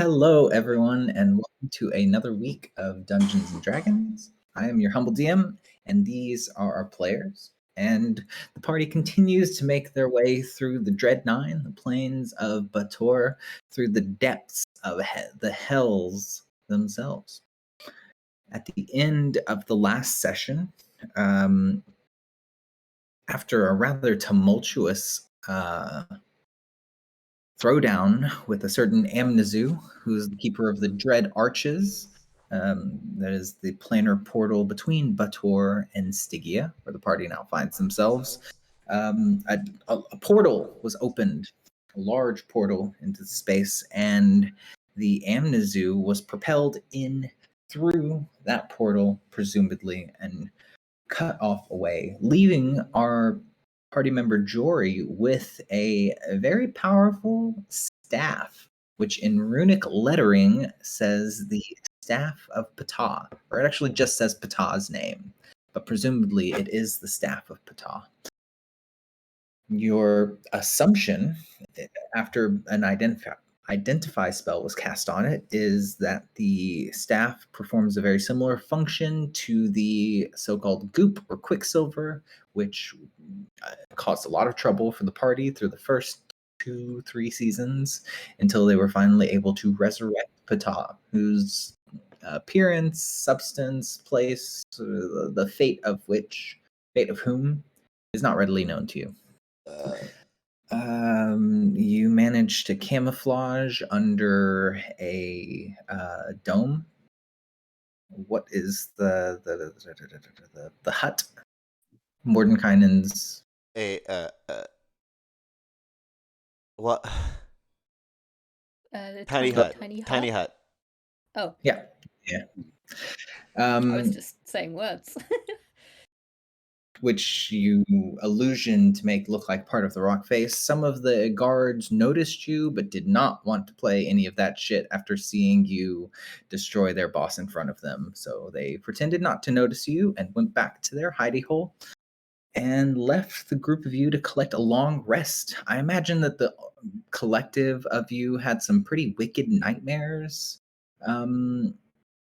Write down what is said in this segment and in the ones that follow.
Hello, everyone, and welcome to another week of Dungeons and Dragons. I am your humble DM, and these are our players. And the party continues to make their way through the Dread Nine, the plains of Bator, through the depths of the hells themselves. At the end of the last session, after a rather tumultuous throwdown with a certain Amnezu, who's the keeper of the Dread Arches. That is the planar portal between Bator and Stygia, where the party now finds themselves. A portal was opened, a large portal into space, and the Amnezu was propelled in through that portal, presumably, and cut off away, leaving our party member Jory with a very powerful staff, which in runic lettering says the Staff of Ptah, or it actually just says Ptah's name, but presumably it is the Staff of Ptah. Your assumption, after an identify spell was cast on it, is that the staff performs a very similar function to the so-called goop or quicksilver, which caused a lot of trouble for the party through the first 2-3 seasons until they were finally able to resurrect Ptah, whose appearance, substance, place, the fate of whom is not readily known to you. You managed to camouflage under a dome. What is the hut? Mordenkainen's. What? The Tiny hut. Tiny hut. Tiny hut. Oh, Yeah. I was just saying words. Which you illusion to make look like part of the rock face. Some of the guards noticed you, but did not want to play any of that shit after seeing you destroy their boss in front of them. So they pretended not to notice you and went back to their hidey hole and left the group of you to collect a long rest. I imagine that the collective of you had some pretty wicked nightmares.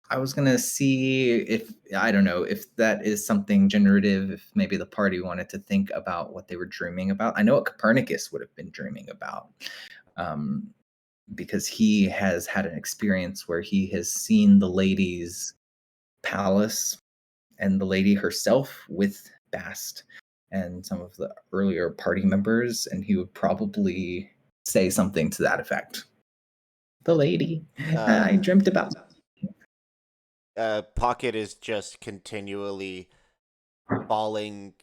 I was gonna see if, I don't know, if that is something generative, if maybe the party wanted to think about what they were dreaming about. I know what Copernicus would have been dreaming about, because he has had an experience where he has seen the lady's palace and the lady herself with Bast and some of the earlier party members, and he would probably say something to that effect. The lady I dreamt about. Pocket is just continually falling,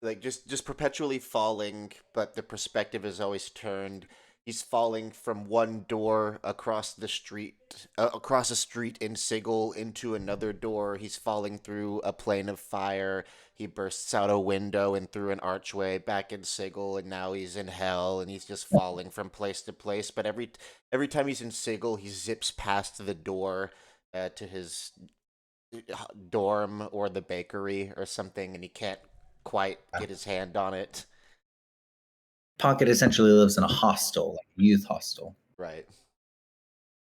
like just perpetually falling, but the perspective is always turned. He's falling from one door across a street in Sigil into another door. He's falling through a plane of fire. He bursts out a window and through an archway back in Sigil, and now he's in hell, and he's just falling from place to place. But every time he's in Sigil, he zips past the door to his dorm or the bakery or something, and he can't quite get his hand on it. Pocket essentially lives in a hostel, like a youth hostel. Right.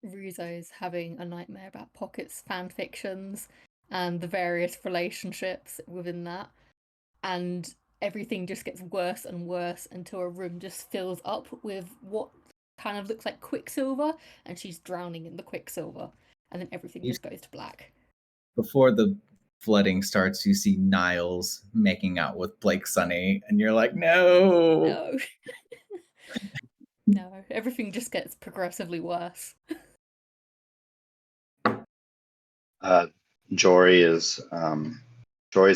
Ruzo's having a nightmare about Pocket's fan fictions and the various relationships within that. And everything just gets worse and worse until a room just fills up with what kind of looks like quicksilver, and she's drowning in the quicksilver. And then everything just goes to black. Before the flooding starts, you see Niles making out with Blake Sunny, and you're like, no. No. No, everything just gets progressively worse. Jory's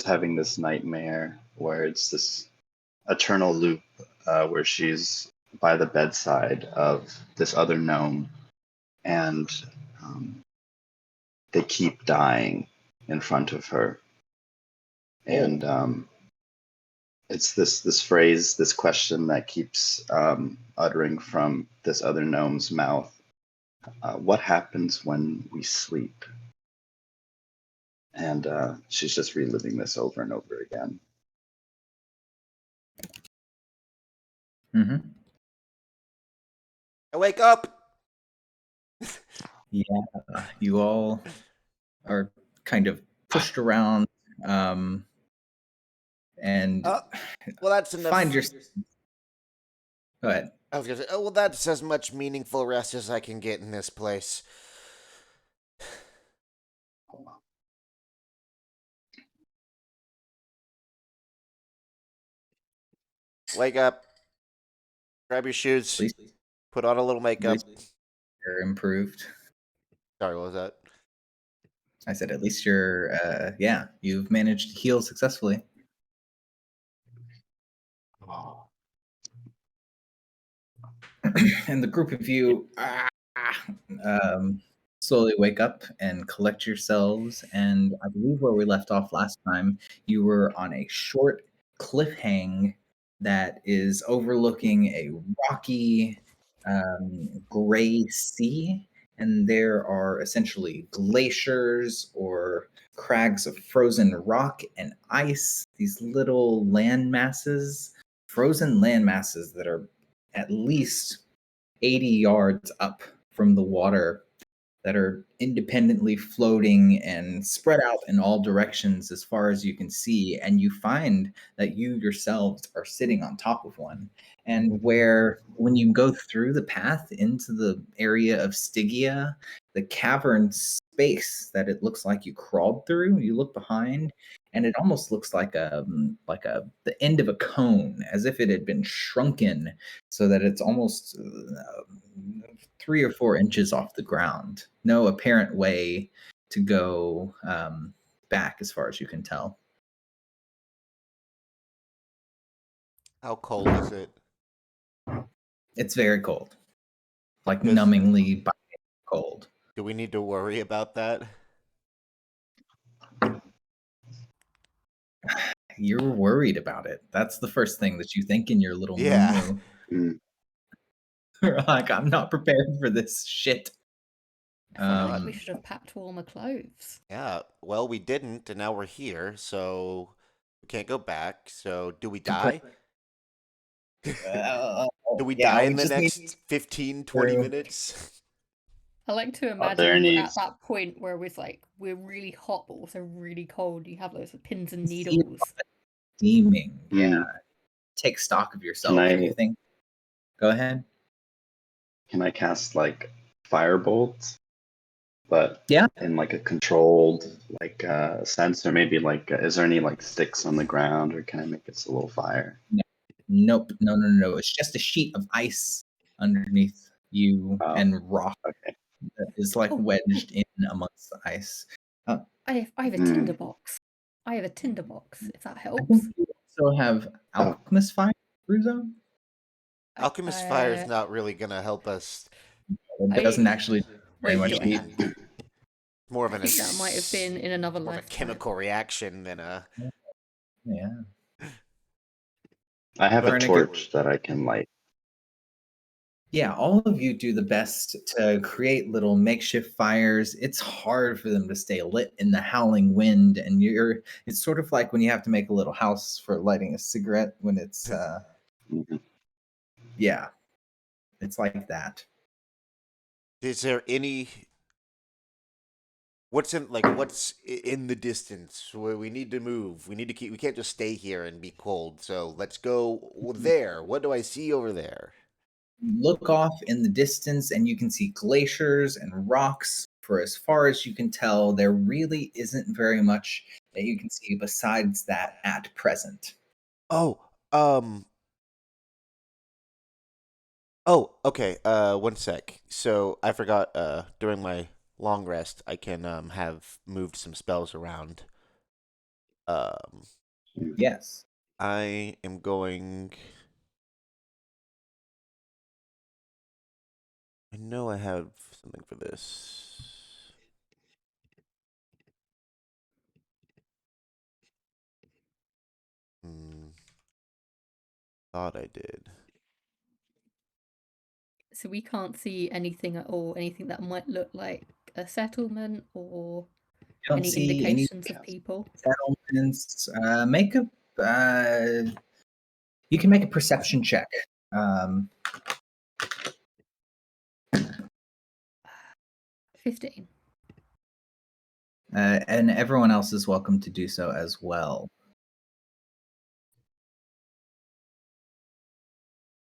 having this nightmare where it's this eternal loop where she's by the bedside of this other gnome, and they keep dying in front of her. And it's this phrase, this question that keeps uttering from this other gnome's mouth. What happens when we sleep? And she's just reliving this over and over again. I wake up. Yeah, you all are kind of pushed around, and Well, that's enough. find your. Go ahead. I was gonna say, oh, well, that's as much meaningful rest as I can get in this place. Wake up, grab your shoes, At least, put on a little at makeup. least you're improved. Sorry, what was that? I said, at least you're, yeah, you've managed to heal successfully. And the group of you slowly wake up and collect yourselves. And I believe where we left off last time, you were on a short cliffhang that is overlooking a rocky gray sea. And there are essentially glaciers or crags of frozen rock and ice, these little land masses, frozen land masses that are at least 80 yards up from the water that are independently floating and spread out in all directions as far as you can see. And you find that you yourselves are sitting on top of one. And where, when you go through the path into the area of Stygia, the cavern space that it looks like you crawled through, you look behind, and it almost looks like the end of a cone, as if it had been shrunken so that it's almost 3 or 4 inches off the ground. No apparent way to go back, as far as you can tell. How cold is it? It's very cold, like Does- numbingly cold. Do we need to worry about that? You're worried about it. That's the first thing that you think in your little Yeah. moo. Like, I'm not prepared for this shit. I feel like Um, we should have packed warmer clothes. Yeah. Well, we didn't, and now we're here, so we can't go back. So, do we die? Do we yeah, die we in the just need next 15, 20 through. minutes? I like to Are there imagine any? at that point where it's like we're really hot but also really cold. You have loads of pins and See needles. steaming. Yeah. Mm, Take stock of Can yourself. Do you I think? Go ahead. can I cast like firebolt, but Yeah. in like a controlled like sense, or maybe like is there any like sticks on the ground, or can I make it a little fire? Nope. No. It's just a sheet of ice underneath you Oh, and rock okay. that is like Oh, wedged in amongst the ice. I have a Mm. tinderbox. I have a tinderbox, if that I helps. think you also have Oh, alchemist fire, Ruzo. Alchemist fire is not really gonna help us. It doesn't actually do very Wait, much do I heat. have? More of I an think that might have been in another more of a lifetime. chemical reaction than a. Yeah. I have a Burning it. torch that I can light. Yeah, all of you do the best to create little makeshift fires. It's hard for them to stay lit in the howling wind, and it's sort of like when you have to make a little house for lighting a cigarette when it's Mhm. yeah, it's like that. Is there any? What's in the distance where we need to move? We need to keep. We can't just stay here and be cold. So let's go there. What do I see over there? Look off in the distance and you can see glaciers and rocks. For as far as you can tell, there really isn't very much that you can see besides that at present. Oh, um. Oh, okay. One sec. So I forgot. During my long rest, I can have moved some spells around. Um, Yes. I am going. I know I have something for this. Hmm. Thought I did. So we can't see anything at all, anything that might look like a settlement or You don't any see any indications of people. settlements. Make a. You can make a perception check. Um, 15. And everyone else is welcome to do so as well.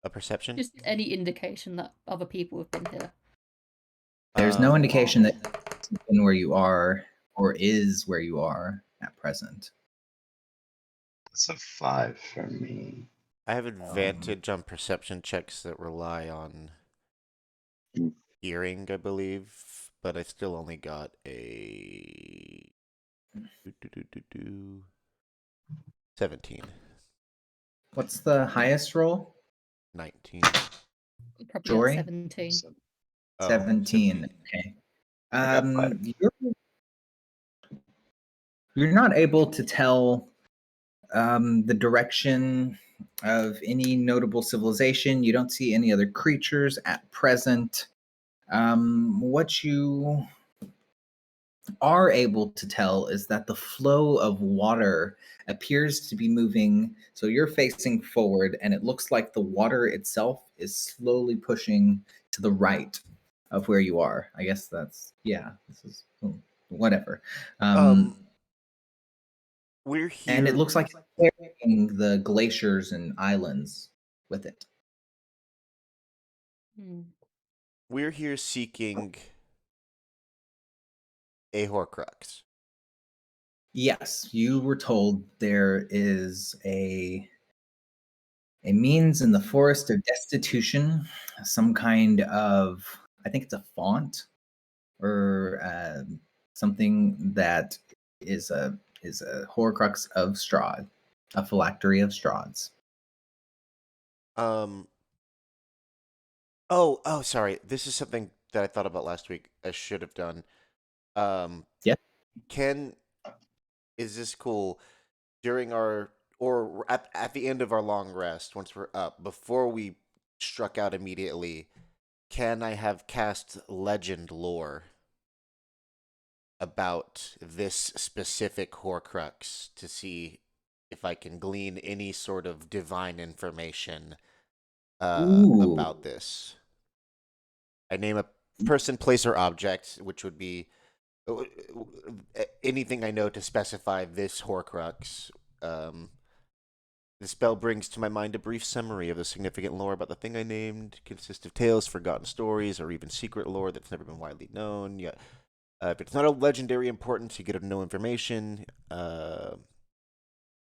A perception? Just any indication that other people have been here. There's no indication that you've been where you are or is where you are at present. It's a 5 for me. I have advantage on perception checks that rely on Mm. hearing, I believe, but I still only got a 17. What's the highest roll? 19. Probably Jory? at 17. So 17. Okay. I got 5. You're not able to tell the direction of any notable civilization. You don't see any other creatures at present. What you are able to tell is that the flow of water appears to be moving. So you're facing forward, and it looks like the water itself is slowly pushing to the right of where you are. I guess that's, yeah, this is whatever. We're And it here. looks like it's carrying the glaciers and islands with it. We're here seeking a Horcrux. Yes, you were told there is a means in the forest of destitution, some kind of, I think it's a font or something that is a Horcrux of Strahd, a phylactery of Strahd's. Oh, sorry. This is something that I thought about last week. I should have done. Yeah. Is this cool? During our, or at the end of our long rest, once we're up, before we struck out immediately, can I have cast legend lore about this specific Horcrux to see if I can glean any sort of divine information about this? I name a person, place, or object, which would be anything I know to specify this Horcrux. The spell brings to my mind a brief summary of the significant lore about the thing I named. Consists of tales, forgotten stories, or even secret lore that's never been widely known. Yet, if it's not of legendary importance, you get no information.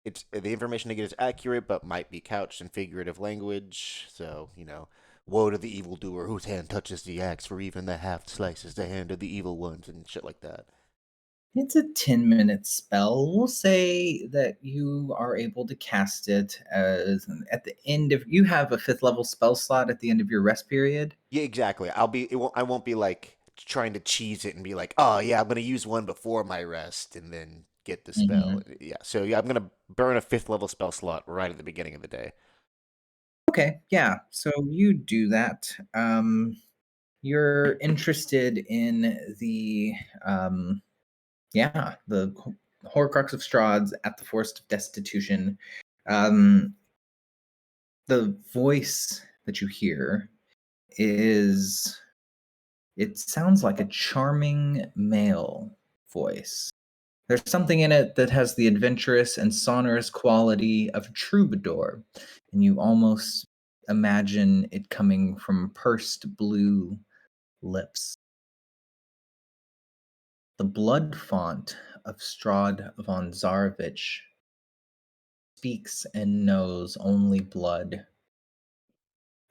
It's the information I get is accurate, but might be couched in figurative language. So, woe to the evildoer whose hand touches the axe, for even the haft slices the hand of the evil ones, and shit like that. It's a 10-minute spell. We'll say that you are able to cast it as at the end of, you have a 5th level spell slot at the end of your rest period. Yeah, exactly. I won't be like trying to cheese it and be like, oh yeah, I'm gonna use one before my rest and then get the spell. Yeah, so yeah, I'm gonna burn a 5th level spell slot right at the beginning of the day. Okay, yeah. So you do that. You're interested in the the Horcrux of Strahd's at the Forest of Destitution. The voice that you hear it sounds like a charming male voice. There's something in it that has the adventurous and sonorous quality of a troubadour, and you almost imagine it coming from pursed blue lips. The blood font of Strahd von Zarovich speaks and knows only blood.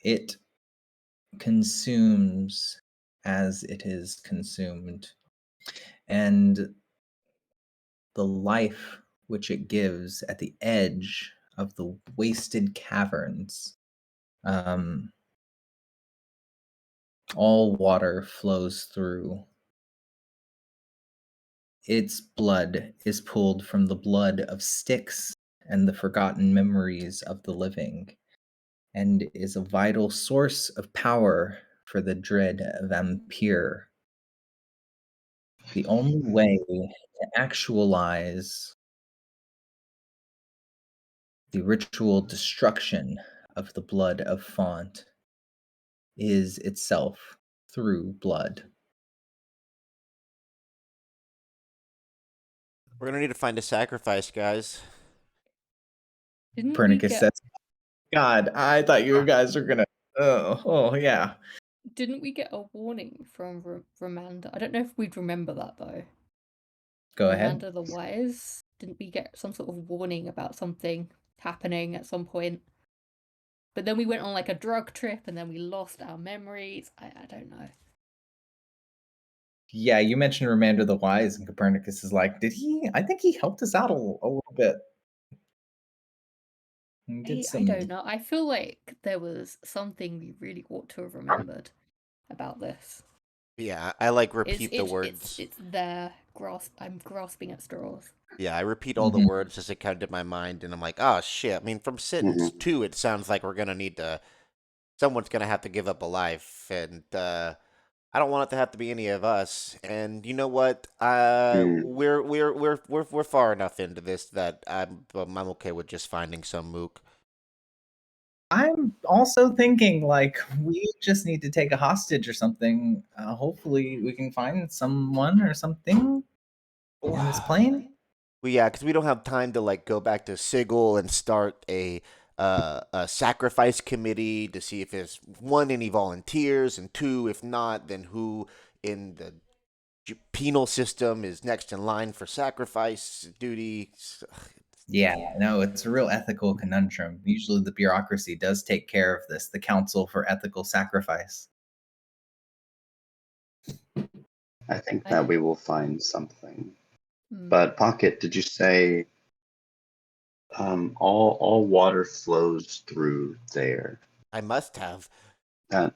It consumes as it is consumed, and the life which it gives at the edge of the wasted caverns. All water flows through. Its blood is pulled from the blood of Styx and the forgotten memories of the living, and is a vital source of power for the dread vampire. The only way to actualize the ritual destruction of the blood of Font is itself through blood. We're gonna need to find a sacrifice, guys. Didn't we Copernicus get says, God, I thought you guys were gonna. Oh, yeah. didn't we get a warning from Ramanda? I don't know if we'd remember that though. Go ahead. Ramanda the Wise? Didn't we get some sort of warning about something happening at some point? But then we went on like a drug trip and then we lost our memories. I don't know. Yeah, you mentioned Ramander the Wise, and Copernicus is like, did he? I think he helped us out a little bit. He did I some. don't know. I feel like there was something we really ought to have remembered about this. Yeah, I like It's repeat the it's words. it's there. I'm grasping at straws. Yeah, I repeat all the Mhm. words as they come to my mind, and I'm like, oh shit. I mean, from sentence Mhm. 2, it sounds like we're gonna need to. Someone's gonna have to give up a life, and I don't want it to have to be any of us. And you know what? Mm. We're far enough into this that I'm okay with just finding some mook. I'm also thinking like we just need to take a hostage or something. Hopefully, we can find someone or something in this plane. Well, yeah, because we don't have time to like go back to Sigil and start a sacrifice committee to see if there's one any volunteers, and two, if not, then who in the penal system is next in line for sacrifice duty. Yeah, no, it's a real ethical conundrum. Usually, the bureaucracy does take care of this. The Council for Ethical Sacrifice. I think I- that we will find something. Hmm. But Pocket, did you say all water flows through there? I must have. That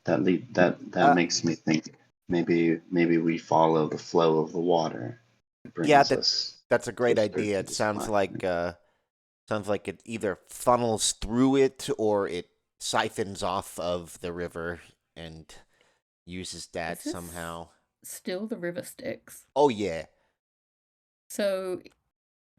that Uh, makes me think maybe we follow the flow of the water. It Yeah, brings us that's a great closer idea. to It the sounds like it either funnels through it or it siphons off of the river and uses that Is this somehow. still the river Styx? Oh yeah. So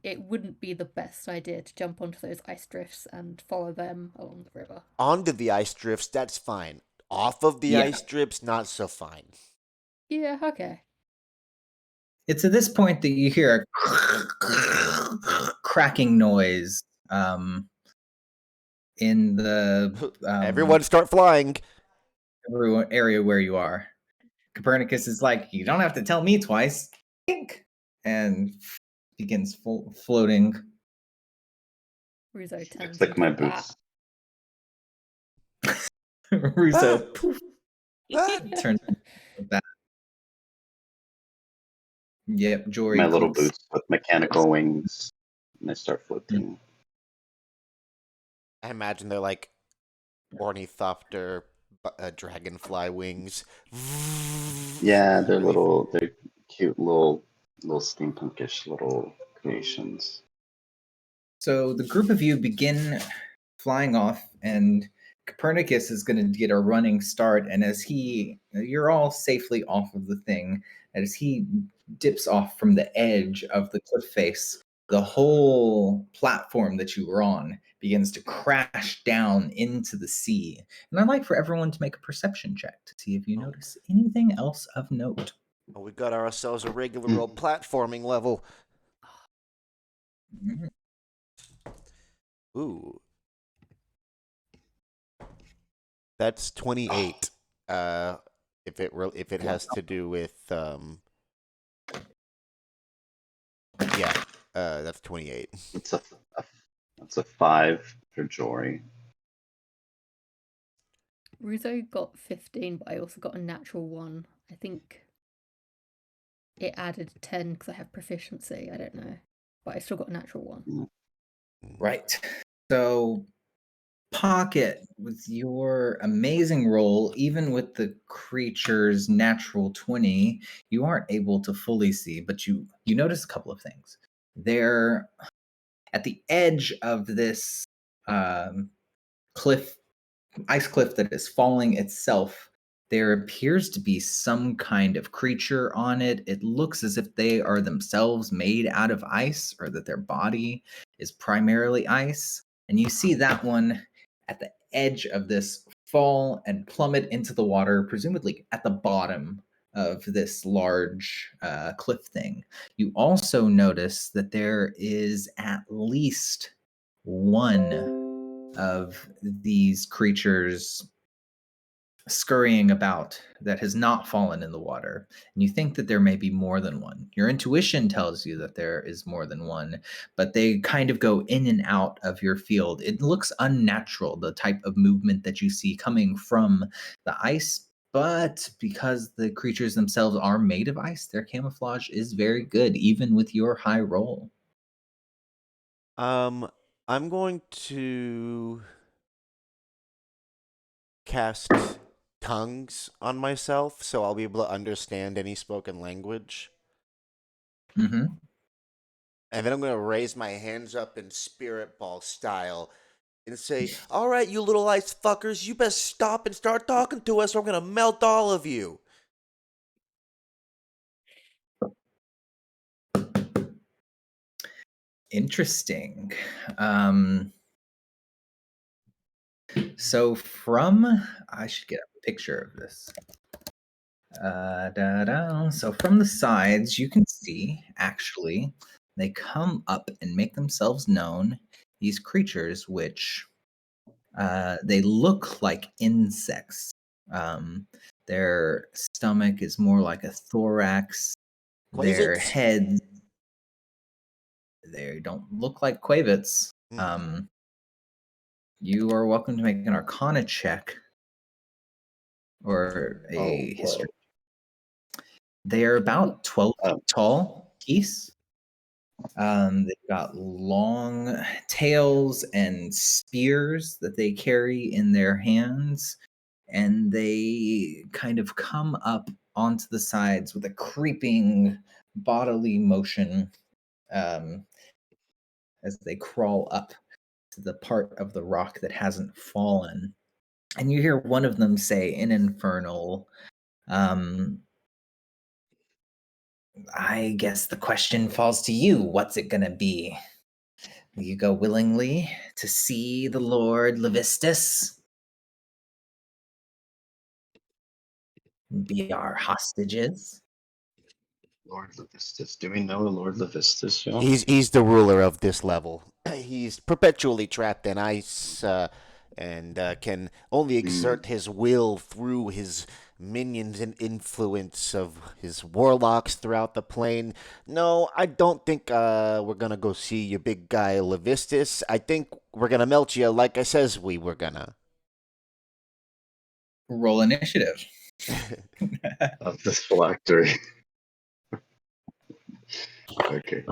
it wouldn't be the best idea to jump onto those ice drifts and follow them along the river. Onto the ice drifts, that's fine. Off of the Yeah. ice strips, not so fine. Yeah, okay. It's at this point that you hear a cracking noise in the Everyone start flying. area where you are. Copernicus is like, you don't have to tell me twice. Think, and begins floating. Russo I turns click into my a bat. boots. Russo poof, turns into a bat. Yep, Jory My little clicks. boots with mechanical wings, and I start floating. I imagine they're like ornithopter dragonfly wings. Yeah, they're cute little steampunkish little creations. So the group of you begin flying off, and Copernicus is going to get a running start. And as you're all safely off of the thing, as he dips off from the edge of the cliff face, the whole platform that you were on begins to crash down into the sea. And I'd like for everyone to make a perception check to see if you notice anything else of note. Oh, we got ourselves a regular old platforming level. Mhm. Ooh. That's 28. If it has to do with yeah, that's 28. That's a 5 for Jory. Russo got 15, but I also got a natural 1. I think it added 10 because I have proficiency. I don't know. But I still got a natural 1. Right. So, Pocket, with your amazing roll, even with the creature's natural 20, you aren't able to fully see, but you notice a couple of things. They're at the edge of this cliff, ice cliff that is falling itself. There appears to be some kind of creature on it. It looks as if they are themselves made out of ice, or that their body is primarily ice. And you see that one at the edge of this fall and plummet into the water, presumably at the bottom of this large cliff thing. You also notice that there is at least one of these creatures scurrying about that has not fallen in the water. And you think that there may be more than one. Your intuition tells you that there is more than one, but they kind of go in and out of your field. It looks unnatural, the type of movement that you see coming from the ice. But because the creatures themselves are made of ice, their camouflage is very good, even with your high roll. I'm going to cast tongues on myself so I'll be able to understand any spoken language. Mm-hmm. And then I'm going to raise my hands up in spirit ball style and say, "All right, you little ice fuckers, you best stop and start talking to us or I'm going to melt all of you." Interesting. So I should get a picture of this. So from the sides, you can see actually they come up and make themselves known. These creatures, which they look like insects. Their stomach is more like a thorax. Their Quavits. heads, they don't look like quavits. You are welcome to make an Arcana check or a history. They are about 12 feet tall, geese. They've got long tails and spears that they carry in their hands, and they kind of come up onto the sides with a creeping bodily motion as they crawl up to the part of the rock that hasn't fallen. And you hear one of them say in Infernal, I guess the question falls to you. What's it going to be? Will you go willingly to see the Lord Levistus? Be our hostages? Lord Levistus. Do we know the Lord Levistus, y'all? He's the ruler of this level. He's perpetually trapped in ice and can only exert his will through his minions and influence of his warlocks throughout the plane. No, I don't think we're gonna go see your big guy Levistus. I think we're gonna melt you like I says we were gonna. Roll initiative. Of this phylactery. Okay.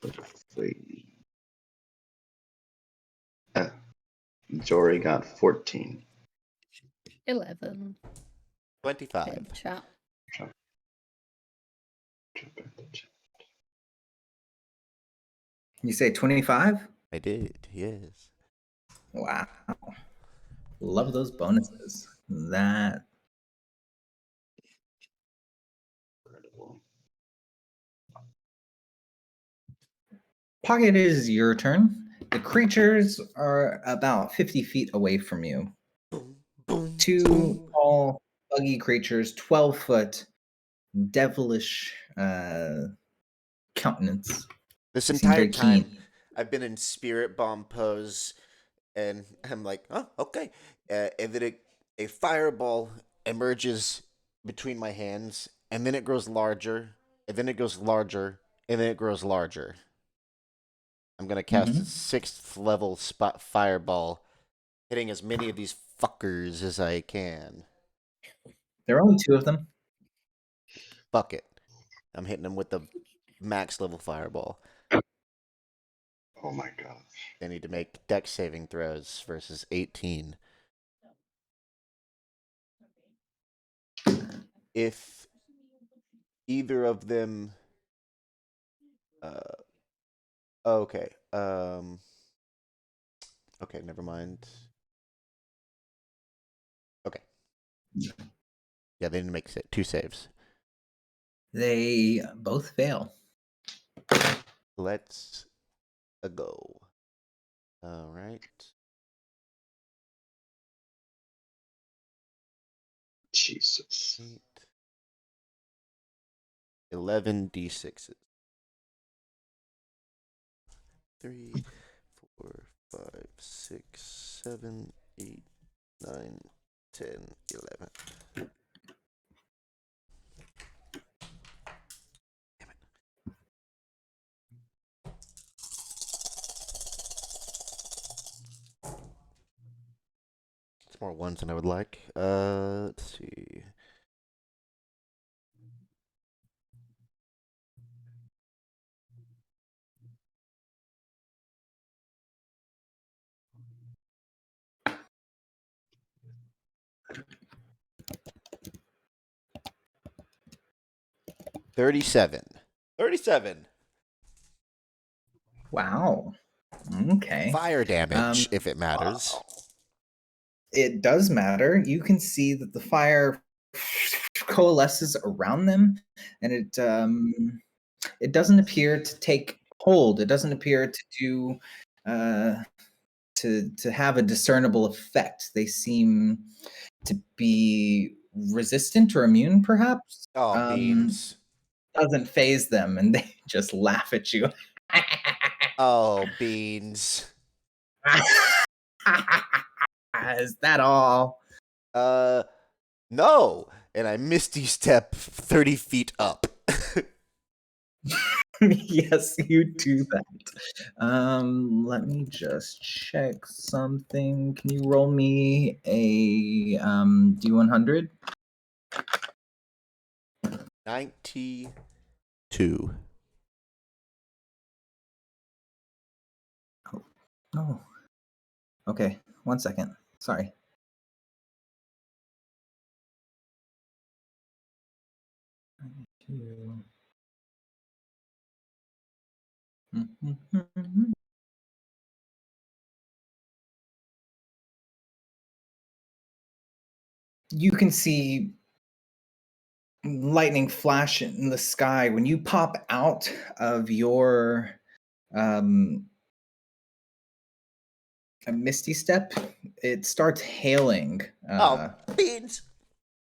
Let's see. Jory got 14. 11. 25. In the chat. You say 25? I did, yes. Wow. Love those bonuses. That Incredible. Pocket, it is your turn. The creatures are about 50 feet away from you. Boom, boom, Two boom. tall, buggy creatures, 12-foot, devilish countenance. This They seem entire very time, keen. I've been in spirit bomb pose, and I'm like, oh, okay. And then a fireball emerges between my hands, and then it grows larger, and then it goes larger, and then it grows larger. I'm gonna cast a 6th level spot fireball, hitting as many of these fuckers as I can. There are only two of them. Fuck it. I'm hitting them with the max level fireball. Oh my gosh. They need to make dex saving throws versus 18. If either of them okay. Okay, never mind. Okay. Yeah, they didn't make 2 saves. They both fail. Let's go. All right. Jesus. 8, 11d6s. 3, 4, 5, 6, 7, 8, 9, 10, 11. It's more ones than I would like. Let's see. $37. 37 Wow. Okay. fire damage, if it matters. It does matter. You can see that the fire coalesces around them, and it doesn't appear to take hold. It doesn't appear to do to have a discernible effect. They seem to be resistant or immune, perhaps. Oh, beans. Doesn't phase them, and they just laugh at you. Oh, beans. Is that all? No. And I misty step 30 feet up. Yes, you do that. Let me just check something. Can you roll me a D100? 92. Oh. Okay, 1 second. Sorry. You can see lightning flash in the sky when you pop out of your a misty step. It starts hailing Oh, beans.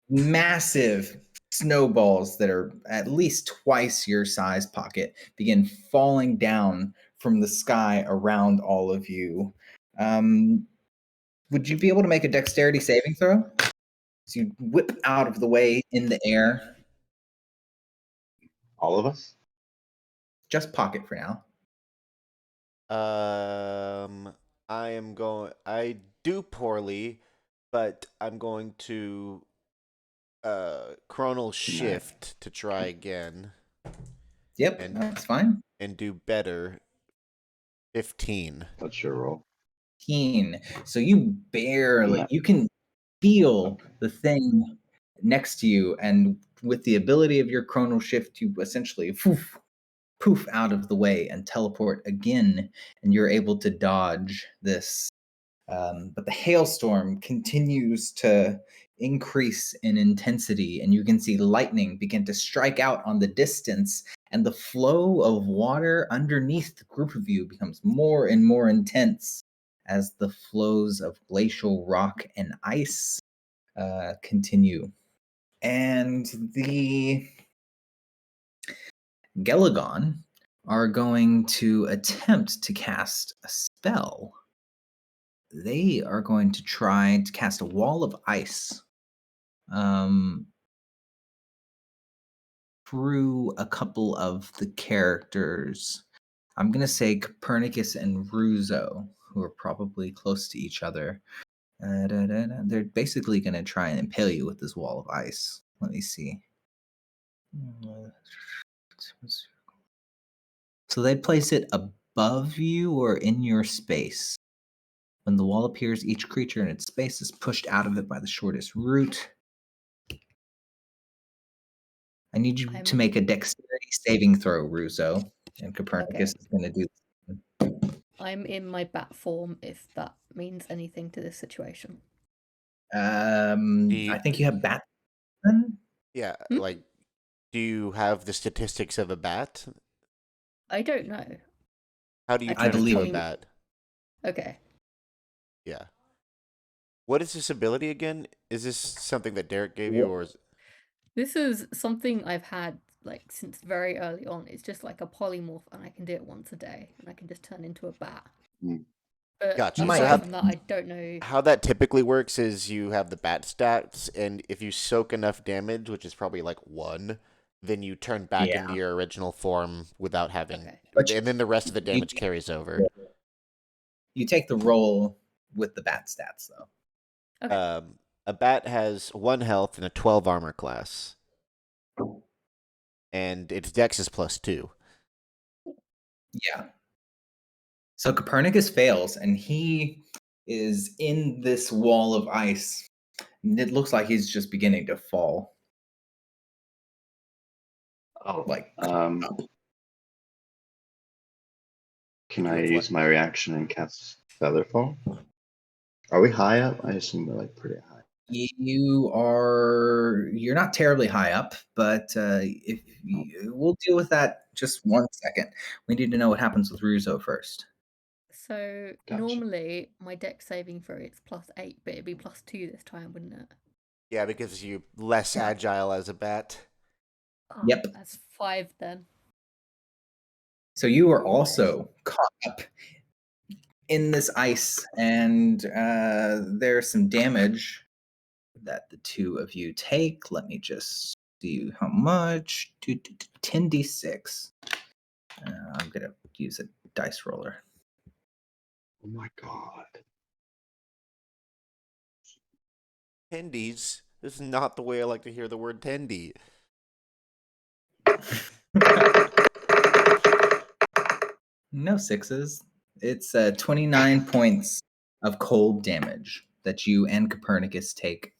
massive snowballs that are at least twice your size pocket begin falling down from the sky around all of you. Would you be able to make a dexterity saving throw? So you whip out of the way in the air. All of us? Just pocket for now. I do poorly, but I'm going to chronal shift to try again Yep, And- that's fine. and do better. 15. What's your roll? 15. So you barely, Yeah. you can feel Okay. the thing next to you, and with the ability of your chronal shift, you essentially poof out of the way and teleport again, and you're able to dodge this. But the hailstorm continues to increase in intensity, and you can see lightning begin to strike out on the distance, and the flow of water underneath the group of you becomes more and more intense as the flows of glacial rock and ice continue. And the Gelagon are going to attempt to cast a spell. They are going to try to cast a wall of ice through a couple of the characters. I'm going to say Copernicus and Ruzo, who are probably close to each other. They're basically going to try and impale you with this wall of ice. Let me see. So they place it above you or in your space. When the wall appears, each creature in its space is pushed out of it by the shortest route. I need you to make a dexterity saving throw, Russo. And Copernicus is going to do this. I'm in my bat form, if that means anything to this situation. I think you have bat. Then? Yeah, Hmm? like, do you have the statistics of a bat? I don't know. How do you I turn believe into a you. bat? Okay. Yeah. What is this ability again? Is this something that Derek gave you, or is This is something I've had like since very early on, it's just like a polymorph, and I can do it once a day, and I can just turn into a bat. Mm. But Gotcha. My- aside from that, I don't know. How that typically works is you have the bat stats, and if you soak enough damage, which is probably like 1, then you turn back Yeah. into your original form without having, Okay. But and then the rest of the damage you- carries over. You take the roll with the bat stats, though. Okay. A bat has 1 health and a 12 armor class, and its dex is +2. Yeah. So Copernicus fails, and he is in this wall of ice. And it looks like he's just beginning to fall. Oh, Like, can I use my reaction and cast Featherfall? Are we high up? I assume we're like pretty high. you're not terribly high up, but we'll deal with that just 1 second. We need to know what happens with Ruzo first. So Gotcha. normally my dex saving throw it's +8, but it'd be +2 this time, wouldn't it? Yeah, because you're less agile as a bat. Oh, Yep. That's 5 then. So you are also caught up in this ice, and there's some damage that the two of you take. Let me just see how much. 10d6. I'm going to use a dice roller. Oh my god. Tendies. This is not the way I like to hear the word tendy. No sixes. It's 29 points of cold damage that you and Copernicus take.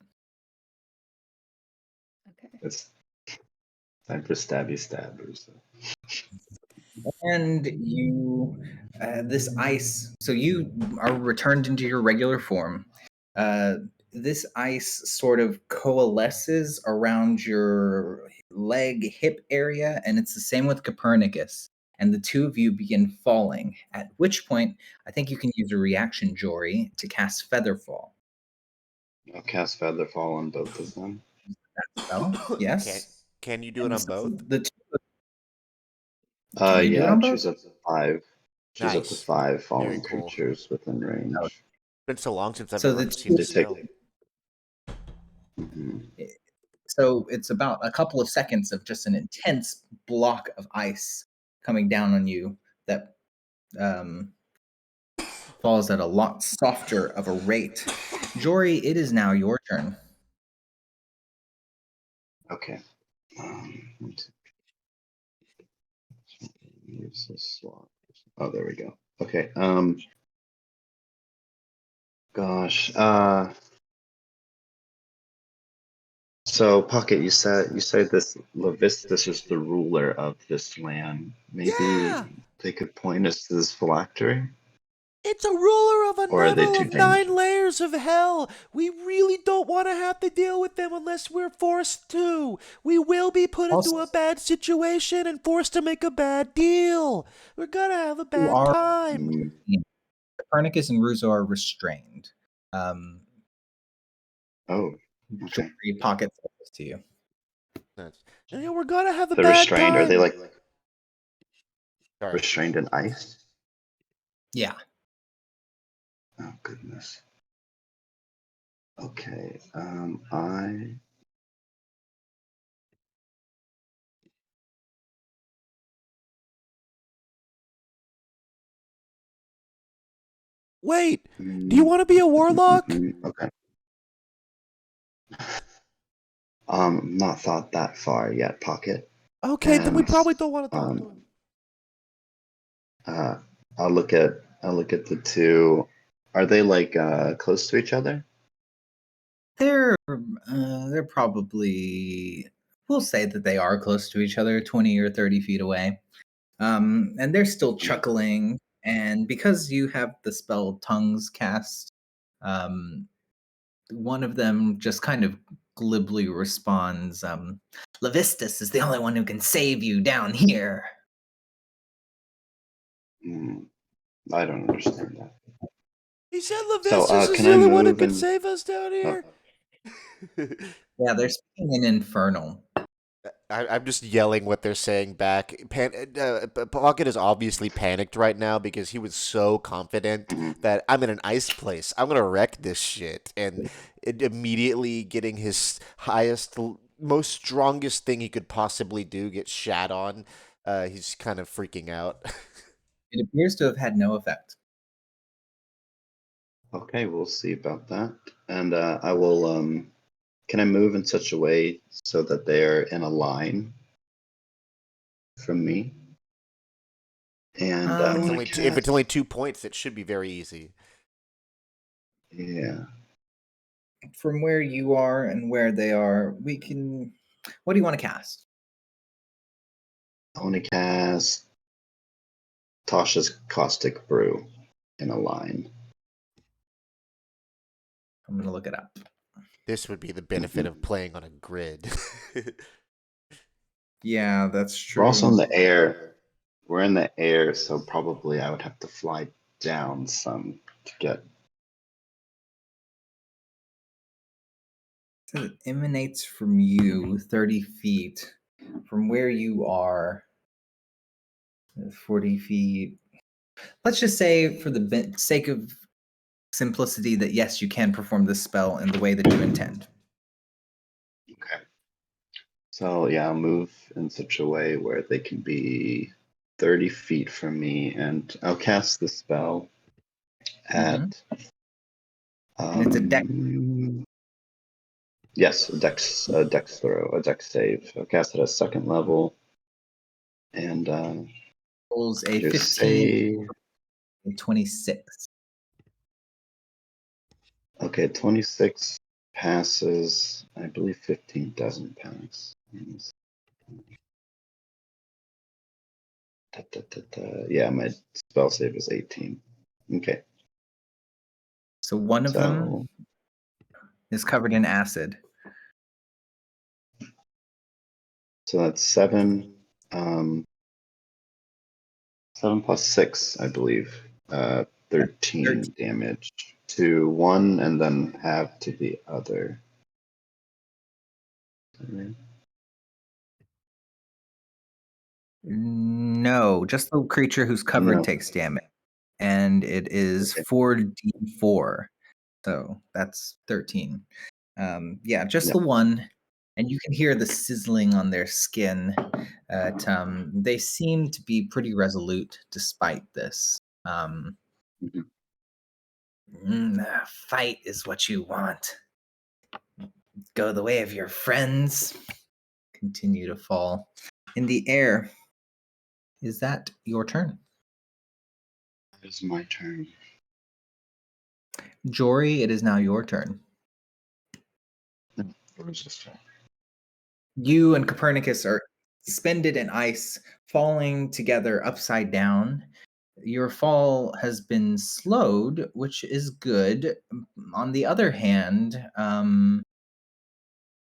Okay. It's time for stabby stabbers. And you, this ice, so you are returned into your regular form. This ice sort of coalesces around your leg, hip area, and it's the same with Copernicus. And the two of you begin falling, at which point I think you can use a reaction, Jory, to cast Featherfall. I'll cast Featherfall on both of them. Spell, yes. Can you do it And on so both? The two, can you do it Yeah, on both? choose up to 5. Choose up to Nice. 5 falling Very cool. creatures within range. Oh. It's been so long since I've So ever the seen two- this They take- spell. Mhm. So it's about a couple of seconds of just an intense block of ice coming down on you that falls at a lot softer of a rate. Jory, it is now your turn. Okay. Let's use this slot. Oh, there we go. Okay. Gosh. So Pocket, you said this Levistus is the ruler of this land. Maybe Yeah! they could point us to this phylactery? It's a ruler of Or are they another too of 9 dangerous? layers of hell. We really don't want to have to deal with them unless we're forced to. We will be put into a bad situation and forced to make a bad deal. We're gonna have a You bad are- time. Copernicus and Ruzo are restrained. Oh, okay. Jory pockets this to you. Yeah, we're gonna have a The bad restrained, time. are they like Sorry. restrained in ice? Yeah. Oh goodness. Okay. I Wait, do you want to be a warlock? Okay. Not thought that far yet, Pocket. Okay, then we And, probably don't want to talk to him. I'll look at the two. Are they like close to each other? They're probably, we'll say that they are close to each other, 20 or 30 feet away. And they're still chuckling, and because you have the spell Tongues cast, one of them just kind of glibly responds, Levistus is the only one who can save you down here. I don't understand that. He said So, Levistus is can the I only one who move can and- save us down here. Yeah, they're speaking in Infernal. I'm just yelling what they're saying back. Pocket is obviously panicked right now because he was so confident Mhm. that I'm in an ice place. I'm gonna wreck this shit, and immediately getting his highest, most strongest thing he could possibly do get shat on. He's kind of freaking out. It appears to have had no effect. Okay, we'll see about that. And I will. Can I move in such a way so that they're in a line from me? And I'm gonna If it's only cast. 2 points, it should be very easy. Yeah, From where you are and where they are, we can. What do you want to cast? I want to cast Tasha's Caustic Brew in a line. I'm going to look it up. This would be the benefit of playing on a grid. Yeah, that's We're also true. in the air. We're in the air, so probably I would have to fly down some to get. So it emanates from you 30 feet. From where you are, 40 feet. Let's just say, for the sake of simplicity, that yes, you can perform this spell in the way that you intend. Okay. So yeah, I'll move in such a way where they can be 30 feet from me, and I'll cast the spell at. And it's a deck. Yes, a dex throw, a dex save. I'll cast it at second level, and Rolls a do 15, save. a 26. Okay, 26 passes. I believe 15 doesn't pass. Yeah, my spell save is 18. Okay, So one of them so is covered in acid. that's 7. 7 plus 6, I believe. 13 damage to one, and then half to the other. No, just the creature who's covered No. takes damage. And it is Okay. 4d4. So that's 13. Yeah, just Yeah. the one. And you can hear the sizzling on their skin. They seem to be pretty resolute despite this. Mhm. Fight is what you want. Go the way of your friends. Continue to fall. In the air. Is that your turn? It is my turn. Jory, it is now your turn. What is this turn? You and Copernicus are suspended in ice, falling together upside down. Your fall has been slowed, which is good. On the other hand,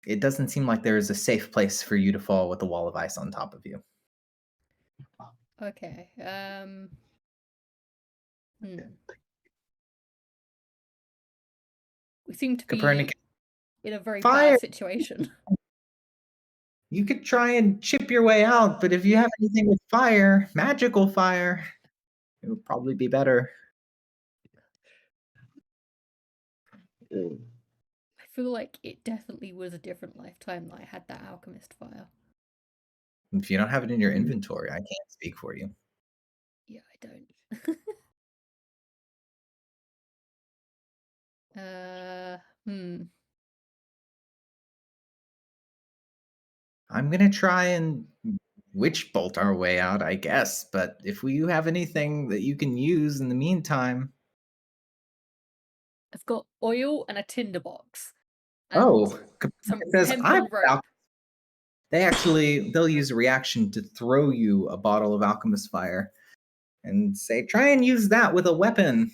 it doesn't seem like there is a safe place for you to fall with a wall of ice on top of you. Okay. We seem to be Copernicus, in a very fire! bad situation. You could try and chip your way out, but if you have anything with fire, magical fire, it would probably be better. I feel like it definitely was a different lifetime that I had that alchemist fire. If you don't have it in your inventory, I can't speak for you. Yeah, I don't. I'm gonna try and witch bolt our way out, I guess. But if you have anything that you can use in the meantime, I've got oil and a tinderbox. oh, And Caprica some says I. hempen rope. They'll use a reaction to throw you a bottle of alchemist fire, and say, try and use that with a weapon.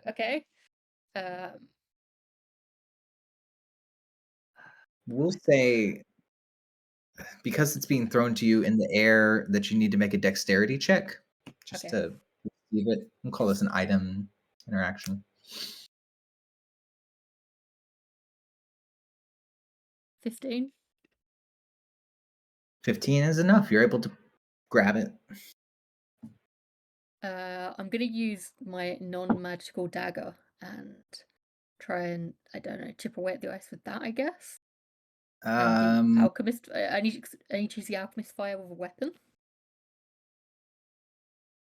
Okay. We'll say because it's being thrown to you in the air that you need to make a dexterity check just Okay. to receive it. We'll call this an item interaction. 15. 15 is enough. You're able to grab it. I'm gonna use my non-magical dagger and try and, I don't know, chip away at the ice with that, I guess. And the alchemist. I need to use the alchemist fire with a weapon.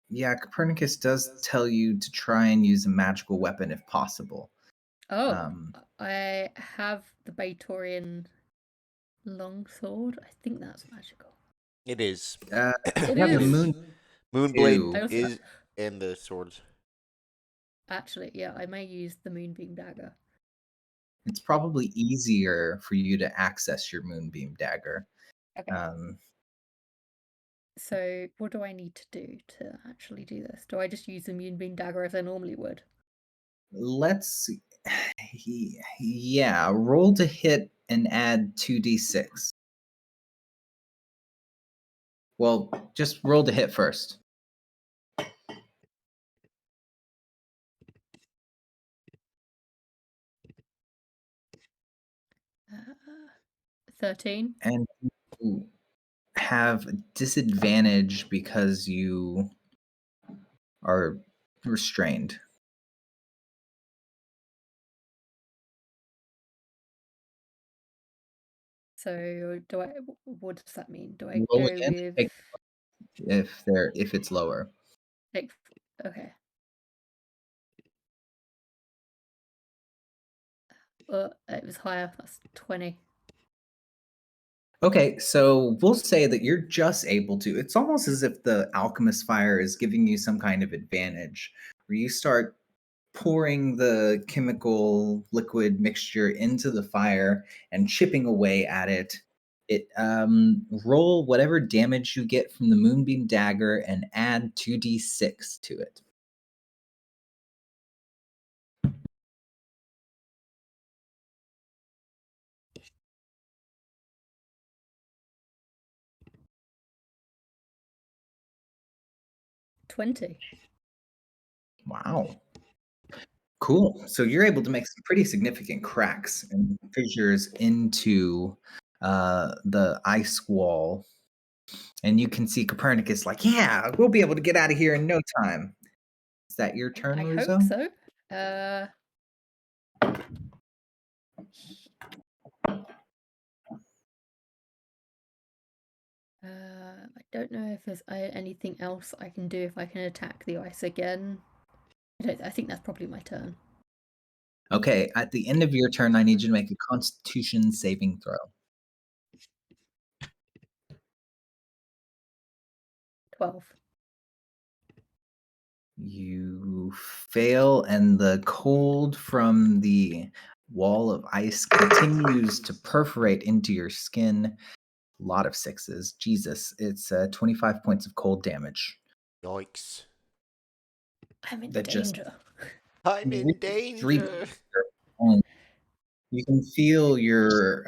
Yeah, Copernicus does tell you to try and use a magical weapon if possible. Oh, I have the Batorian longsword. I think that's magical. It is. It yeah, is. the moon Moonblade I also- is, and the swords. Actually, yeah, I may use the moonbeam dagger. It's probably easier for you to access your moonbeam dagger. Okay. So what do I need to do to actually do this? Do I just use the moonbeam dagger as I normally would? Let's see. Yeah, roll to hit and add 2d6. Well, just roll to hit first. 13. And you have disadvantage because you are restrained. So what does that mean? Do I Roll go again, with if it's lower. okay. It was higher. That's 20. Okay, so we'll say that you're just able to. It's almost as if the alchemist fire is giving you some kind of advantage, where you start pouring the chemical liquid mixture into the fire and chipping away at it. It roll whatever damage you get from the moonbeam dagger and add 2d6 to it. $20. Wow. Cool. So you're able to make some pretty significant cracks and fissures into the ice wall. And you can see Copernicus like, yeah, we'll be able to get out of here in no time. Is that your turn, I Russo? hope so. I don't know if there's anything else I can do if I can attack the ice again. I think that's probably my turn. Okay, at the end of your turn, I need you to make a Constitution saving throw. 12. You fail, and the cold from the wall of ice continues to perforate into your skin. A lot of sixes. Jesus, it's 25 points of cold damage. Yikes. I'm in That just danger. I'm in really danger. You can feel your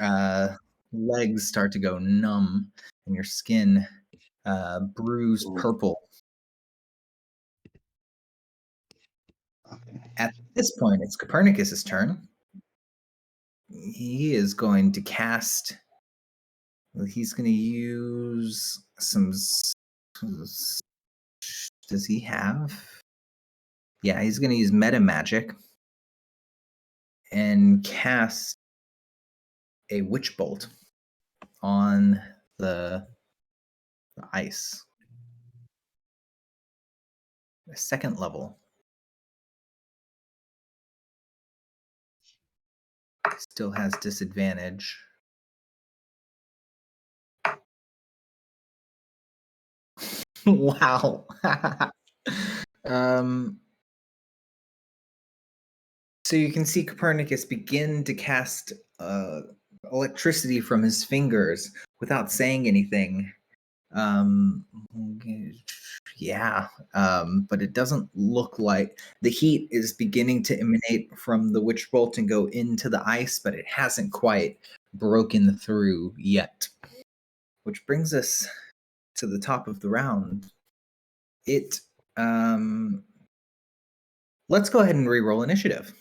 legs start to go numb and your skin bruised purple. Okay. At this point, it's Copernicus's turn. He is going to cast. He's going to use some. Does he have? Yeah, he's going to use meta magic and cast a witch bolt on the ice. Second level. Still has disadvantage. Wow. So you can see Copernicus begin to cast electricity from his fingers without saying anything. Yeah, but it doesn't look like the heat is beginning to emanate from the witch bolt and go into the ice, but it hasn't quite broken through yet. Which brings us to the top of the round. Let's go ahead and re-roll initiative.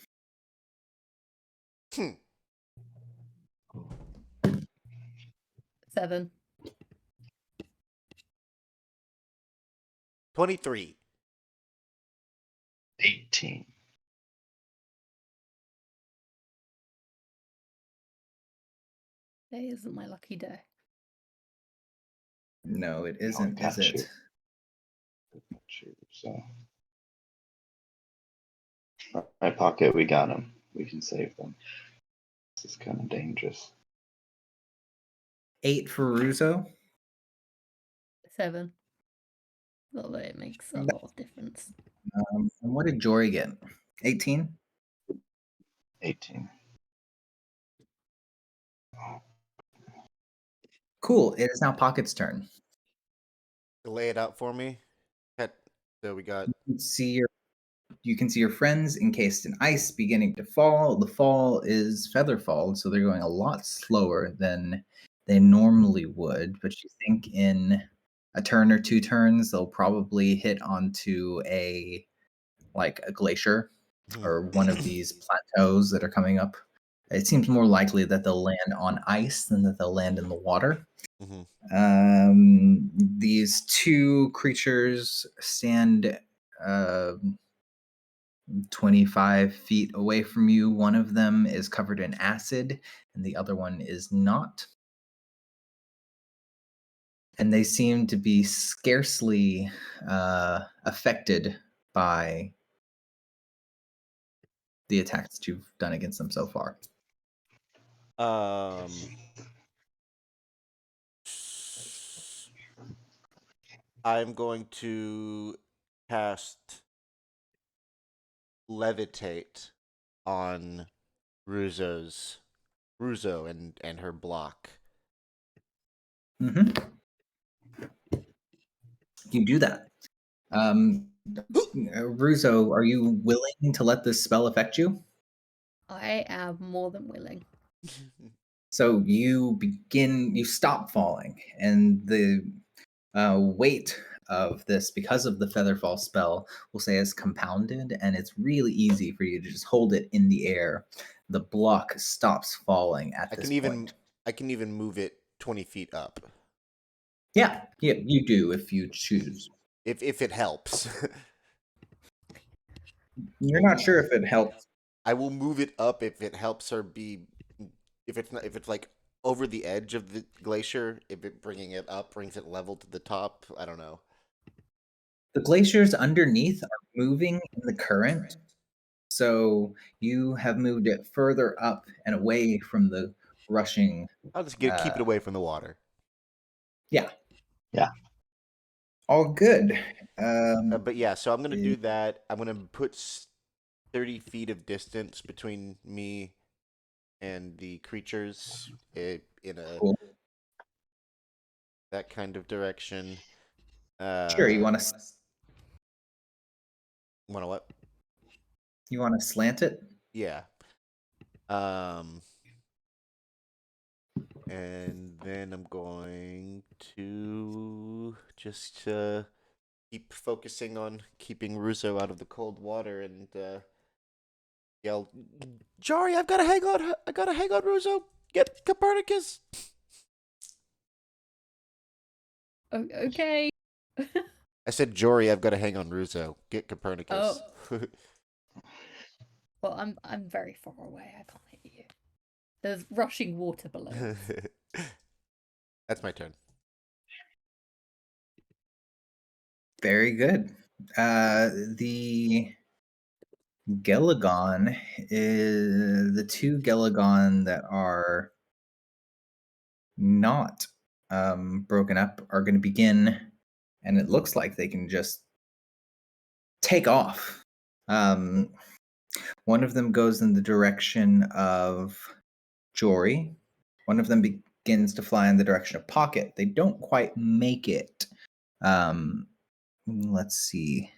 7. 23. 18. Today isn't my lucky day. No, it Oh, isn't, is got it? you. Got you. So, right pocket, we got them. We can save them. This is kind of dangerous. 8 for Ruzo. 7. Although it makes a lot of difference. And what did Jory get? 18? 18. Cool. It is now Pocket's turn. Lay it out for me. So we got You can see your friends encased in ice beginning to fall. The fall is featherfall, so they're going a lot slower than they normally would. But you think in a turn or 2 turns, they'll probably hit onto a glacier or one of these plateaus that are coming up. It seems more likely that they'll land on ice than that they'll land in the water. These 2 creatures stand 25 feet away from you. One of them is covered in acid, and the other one is not. And they seem to be scarcely affected by the attacks that you've done against them so far. I'm going to cast Levitate on Ruzo and her block. Mm-hmm. You do that. Ruzo, are you willing to let this spell affect you? I am more than willing. So you stop falling, and the weight of this, because of the Featherfall spell, we'll say is compounded, and it's really easy for you to just hold it in the air. The block stops falling at this point. I can even move it 20 feet up. Yeah, you do if you choose. If it helps. You're not sure if it helps. I will move it up if it helps her be. If it's like over the edge of the glacier, if it bringing it up brings it level to the top. I don't know. The glaciers underneath are moving in the current, so you have moved it further up and away from the rushing. I'll just keep it away from the water. Yeah. Yeah. All good. But yeah, so I'm gonna do that. I'm gonna put 30 feet of distance between me and the creatures in a Cool. that kind of direction. Sure. You want to what? You want to slant it? Yeah. And then I'm going to just keep focusing on keeping Russo out of the cold water and yell, "Jari, I gotta hang on, Russo. Get Copernicus." Okay. I said, "Jory, I've got to hang on Russo. Get Copernicus." Oh. Well, I'm very far away. I can't hit you. There's rushing water below us. That's my turn. Very good. The Gelagon is the 2 Gelagon that are not broken up are going to begin, and it looks like they can just take off. One of them goes in the direction of Jory. One of them begins to fly in the direction of Pocket. They don't quite make it. Let's see.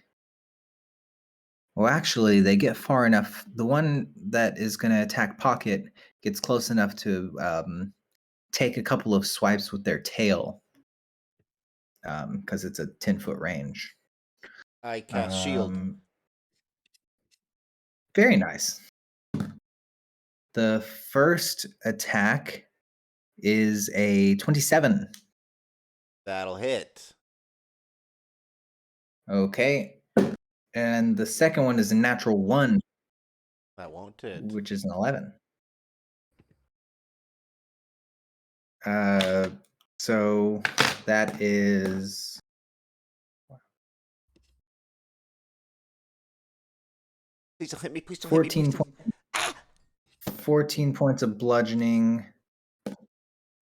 Well, actually, they get far enough. The one that is going to attack Pocket gets close enough to take a couple of swipes with their tail, because it's a 10-foot range. I cast shield. Very nice. The first attack is a 27. That'll hit. Okay. And the second one is a natural 1, That won't it. which is an 11. So that is Please don't hit me. Please don't hit me. 14 Please don't. 14 points of bludgeoning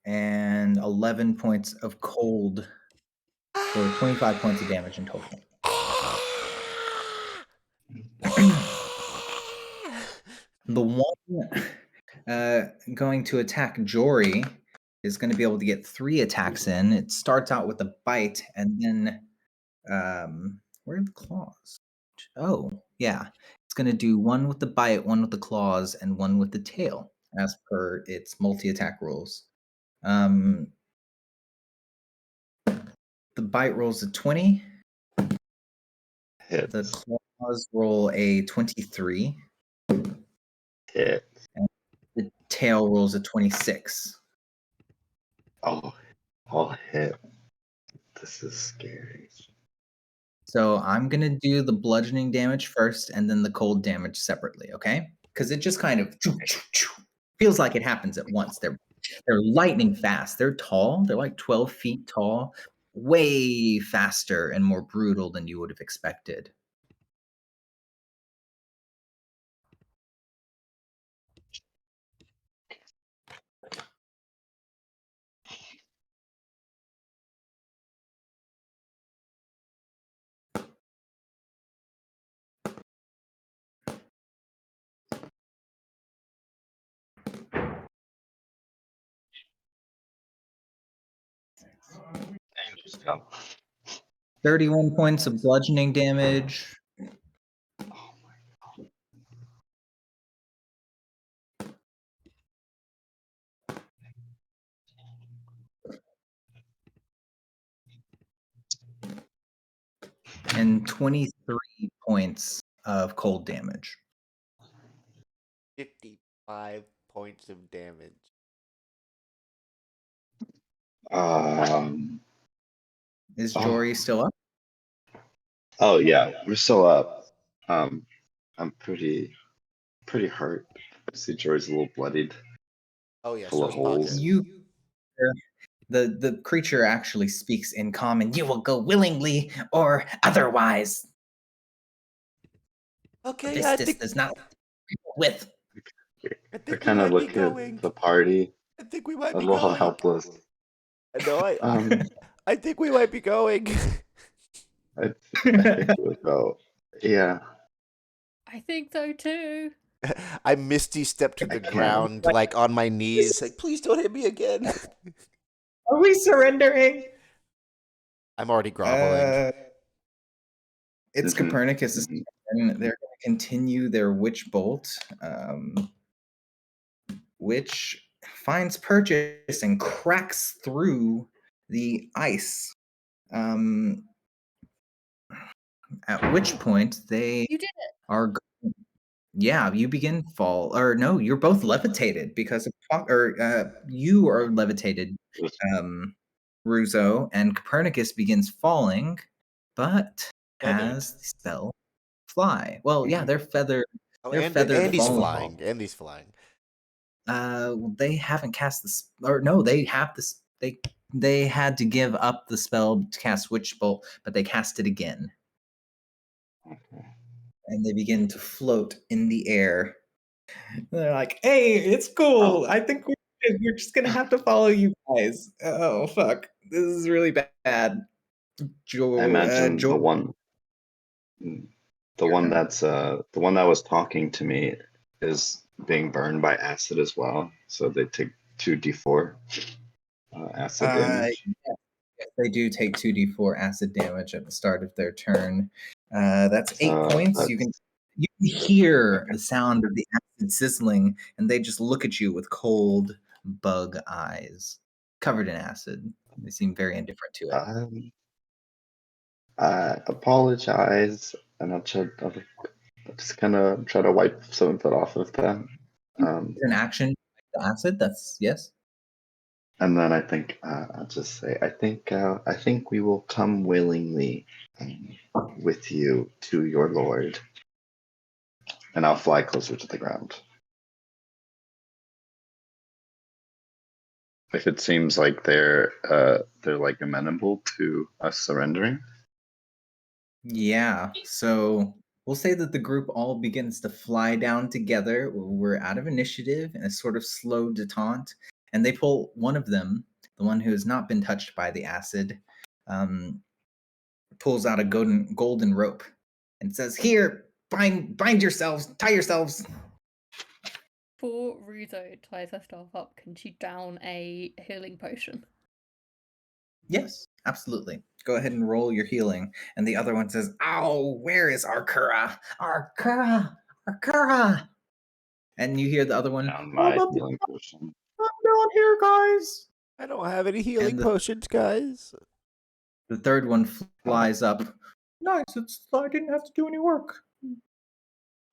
and 11 points of cold for 25 points of damage in total. The one going to attack Jory is going to be able to get 3 attacks in. It starts out with a bite, and then where are the claws? Oh, yeah. It's going to do 1 with the bite, 1 with the claws, and 1 with the tail, as per its multi-attack rules. The bite rolls a 20. Hits. The claws roll a 23. Hit. And the tail rolls a 26. Oh, all hit. This is scary. So I'm going to do the bludgeoning damage first and then the cold damage separately, okay? Because it just kind of feels like it happens at once. They're lightning fast. They're tall. They're like 12 feet tall, way faster and more brutal than you would have expected. Angels come. 31 points of bludgeoning damage. Oh my And 23 points of cold damage. 55 points of damage. Is Jory still up? Oh yeah, we're still up. I'm pretty hurt. I see Jory's a little bloodied, Oh yeah, full so of is holes. Pocket. The creature actually speaks in common. You will go willingly or otherwise. Okay, This does not with. I I think we kind of might be look going. at the party, I think we might a be little going. helpless. No, Um, I think we might be going. I think we'll go. Yeah, I think so too. I misty stepped to the can't. ground, like on my knees, like please don't hit me again. Are we surrendering? I'm already groveling. It's Mhm, Copernicus' mhm. turn. They're going to continue their witch bolt, which finds purchase and cracks through the ice. At which point they You did it. are. Yeah, you begin fall, or no, you're both levitated because of you are levitated, Russo, and Copernicus begins falling, but Feathered. has the spell fly. Well, yeah, Mhm. they're feathered. Oh, They're and feathered Andy's falling. flying. Andy's flying. They haven't cast this, or no, they have this. They had to give up the spell to cast Witch Bolt, but they cast it again, Okay. and they begin to float in the air. They're like, "Hey, it's Oh, cool. I think we're just gonna have to follow you guys." Oh fuck, this is really bad. I imagine Joel, the one that's the one that was talking to me is being burned by acid as well. So they take 2d4 acid damage. yes, they do take 2d4 acid damage at the start of their turn. That's 8 So points. You can hear okay. the sound of the acid sizzling, and they just look at you with cold bug eyes, covered in acid. They seem very indifferent to it. I apologize, and I'll just kind of try to wipe some of it off of them. It's an action. The acid. That's yes. And then I think I'll just say I think we will come willingly with you to your lord, and I'll fly closer to the ground. If it seems like they're like amenable to us surrendering. Yeah, so we'll say that the group all begins to fly down together. We're out of initiative and a sort of slow detente, and they pull one of them, the one who has not been touched by the acid, pulls out a golden rope and says, "Here, bind yourselves, tie yourselves." Before Ruzo ties her staff up, can she down a healing potion? Yes, absolutely. Go ahead and roll your healing. And the other one says, "Ow, where is Arkura? Arkura! Arkura!" And you hear the other one, Down my healing potion. "I'm down here, guys." I don't have any healing And potions, guys. the third one flies up. "Nice, I didn't have to do any work."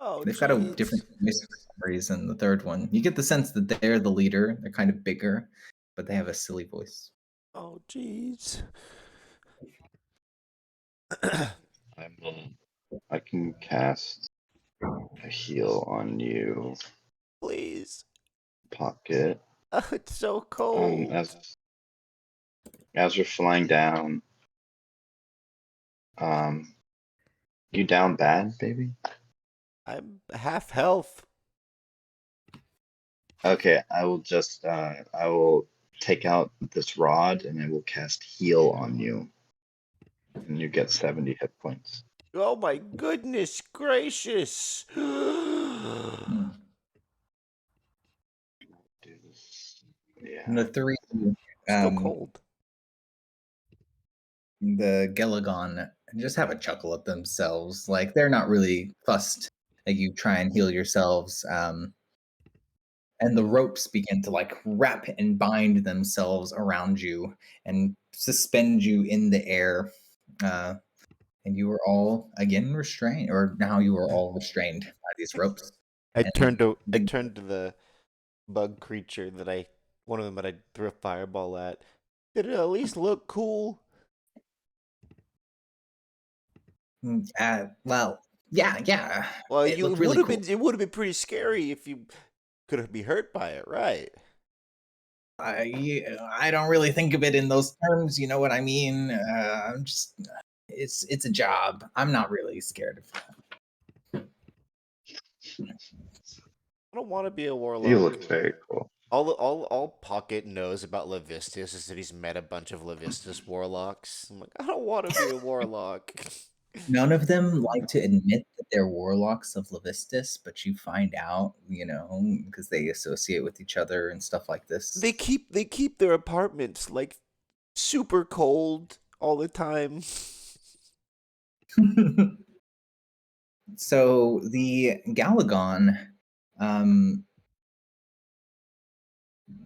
Oh, They've got a jeez. different voice for some reason, the third one. You get the sense that they're the leader. They're kind of bigger, but they have a silly voice. Oh, jeez. I can cast a heal on you, Please. Pocket. It's so cold. As you're flying down, you down bad, baby? I'm half health. Okay, I will take out this rod and I will cast heal on you. And you get 70 hit points. Oh my goodness gracious. Hmm. Do this. Yeah. And the three, Still cold. the Gelagon, just have a chuckle at themselves. Like they're not really fussed that you try and heal yourselves. And the ropes begin to like wrap and bind themselves around you and suspend you in the air. And you are all again restrained, or now you are all restrained by these ropes. I And turned to the the bug creature one of them that I threw a fireball at. Did it at least look cool? well, yeah, Well, it looked really cool. it would have been pretty scary if you could be hurt by it, right? I don't really think of it in those terms. You know what I mean? I'm just, it's a job. I'm not really scared of that. I don't want to be a warlock. You look very cool. All Pocket knows about Levistus is that he's met a bunch of Levistus warlocks. I'm like, I don't want to be a warlock. None of them like to admit that they're warlocks of Levistus, but you find out, because they associate with each other and stuff like this. They keep their apartments like super cold all the time. So the Galagon,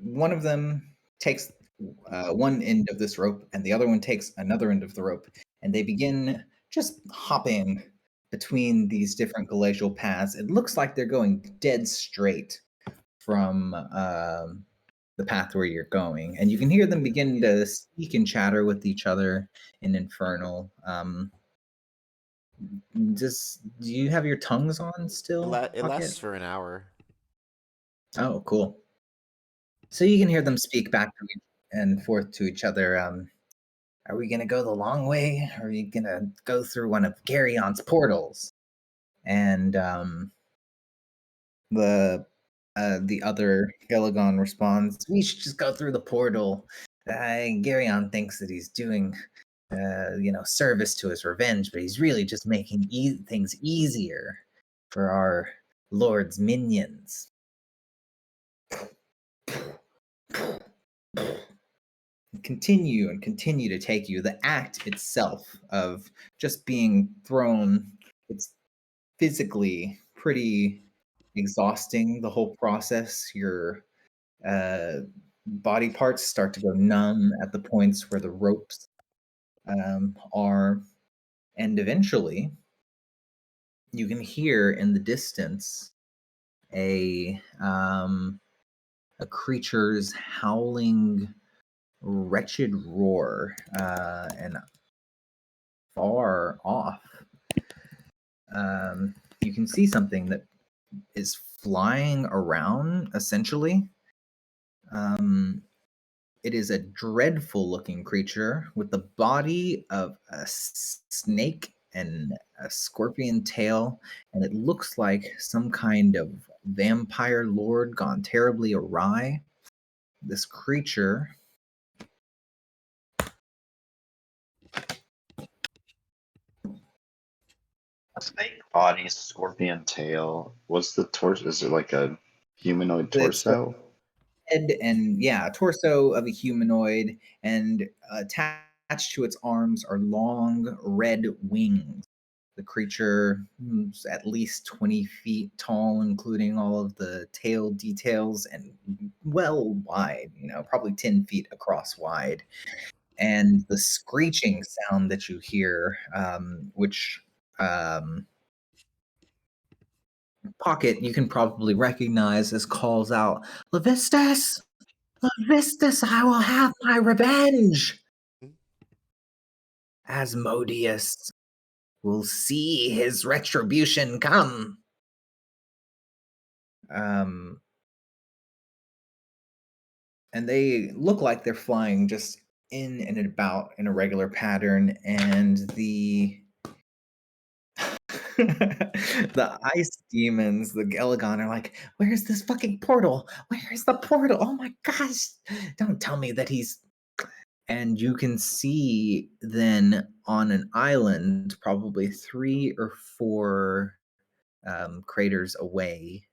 one of them takes one end of this rope, and the other one takes another end of the rope, and they begin just hopping between these different glacial paths. It looks like they're going dead straight from the path where you're going, and you can hear them begin to speak and chatter with each other in Infernal. Do you have your tongues on still? It Pocket? lasts for an hour. Oh, cool. So you can hear them speak back and forth to each other. Are we going to go the long way? Or are we going to go through one of Garion's portals? And the other Gelagon responds, "We should just go through the portal. Garion thinks that he's doing, service to his revenge, but he's really just making things easier for our Lord's minions." Continue to take you. The act itself of just being thrown, it's physically pretty exhausting, the whole process. Your body parts start to go numb at the points where the ropes are, and eventually you can hear in the distance a creature's howling wretched roar, and far off, you can see something that is flying around, essentially. It is a dreadful looking creature with the body of a snake and a scorpion tail, and it looks like some kind of vampire lord gone terribly awry. This creature, Snake body, scorpion tail. What's the torso? Is it like a humanoid it's torso? head and a torso of a humanoid, and attached to its arms are long red wings. The creature is at least 20 feet tall, including all of the tail details, and well wide, probably 10 feet across wide. And the screeching sound that you hear, which Pocket you can probably recognize as calls out, Levistus! Levistus, I will have my revenge! Asmodeus will see his retribution come. And they look like they're flying just in and about in a regular pattern, and the the ice demons, the Gelagon, are like, where's this fucking portal? Where's the portal? Oh my gosh, don't tell me that he's. And you can see then on an island, probably 3 or 4 craters away,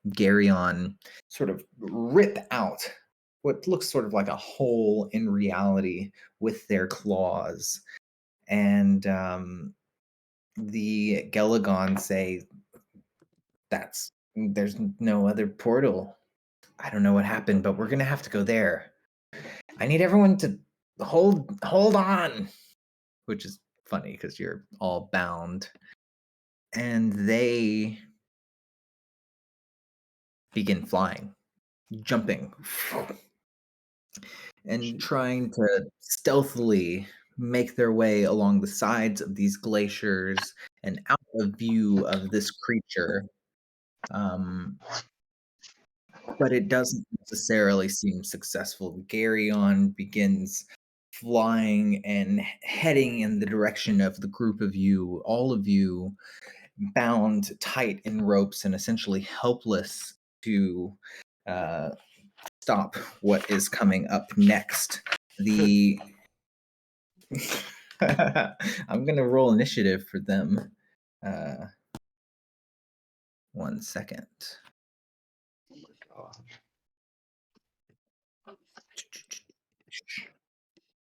Garyon sort of rip out what looks sort of like a hole in reality with their claws. And the Gelagon say, there's no other portal. I don't know what happened, but we're gonna have to go there. I need everyone to hold on, which is funny because you're all bound. And they begin flying, jumping, and trying to stealthily make their way along the sides of these glaciers and out of view of this creature. But it doesn't necessarily seem successful. Garyon begins flying and heading in the direction of the group of you, all of you bound tight in ropes and essentially helpless to stop what is coming up next. The I'm gonna roll initiative for them. 1 second. Oh my god.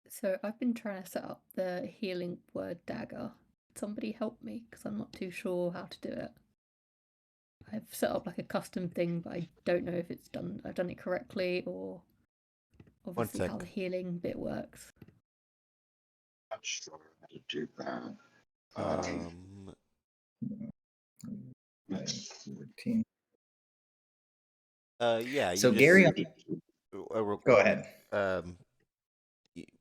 So I've been trying to set up the healing word dagger. Somebody help me because I'm not too sure how to do it. I've set up like a custom thing, but I don't know if I've done it correctly, or obviously how the healing bit works. Not sure how to do that. 14. Yeah. So you Gary, real go quick, ahead.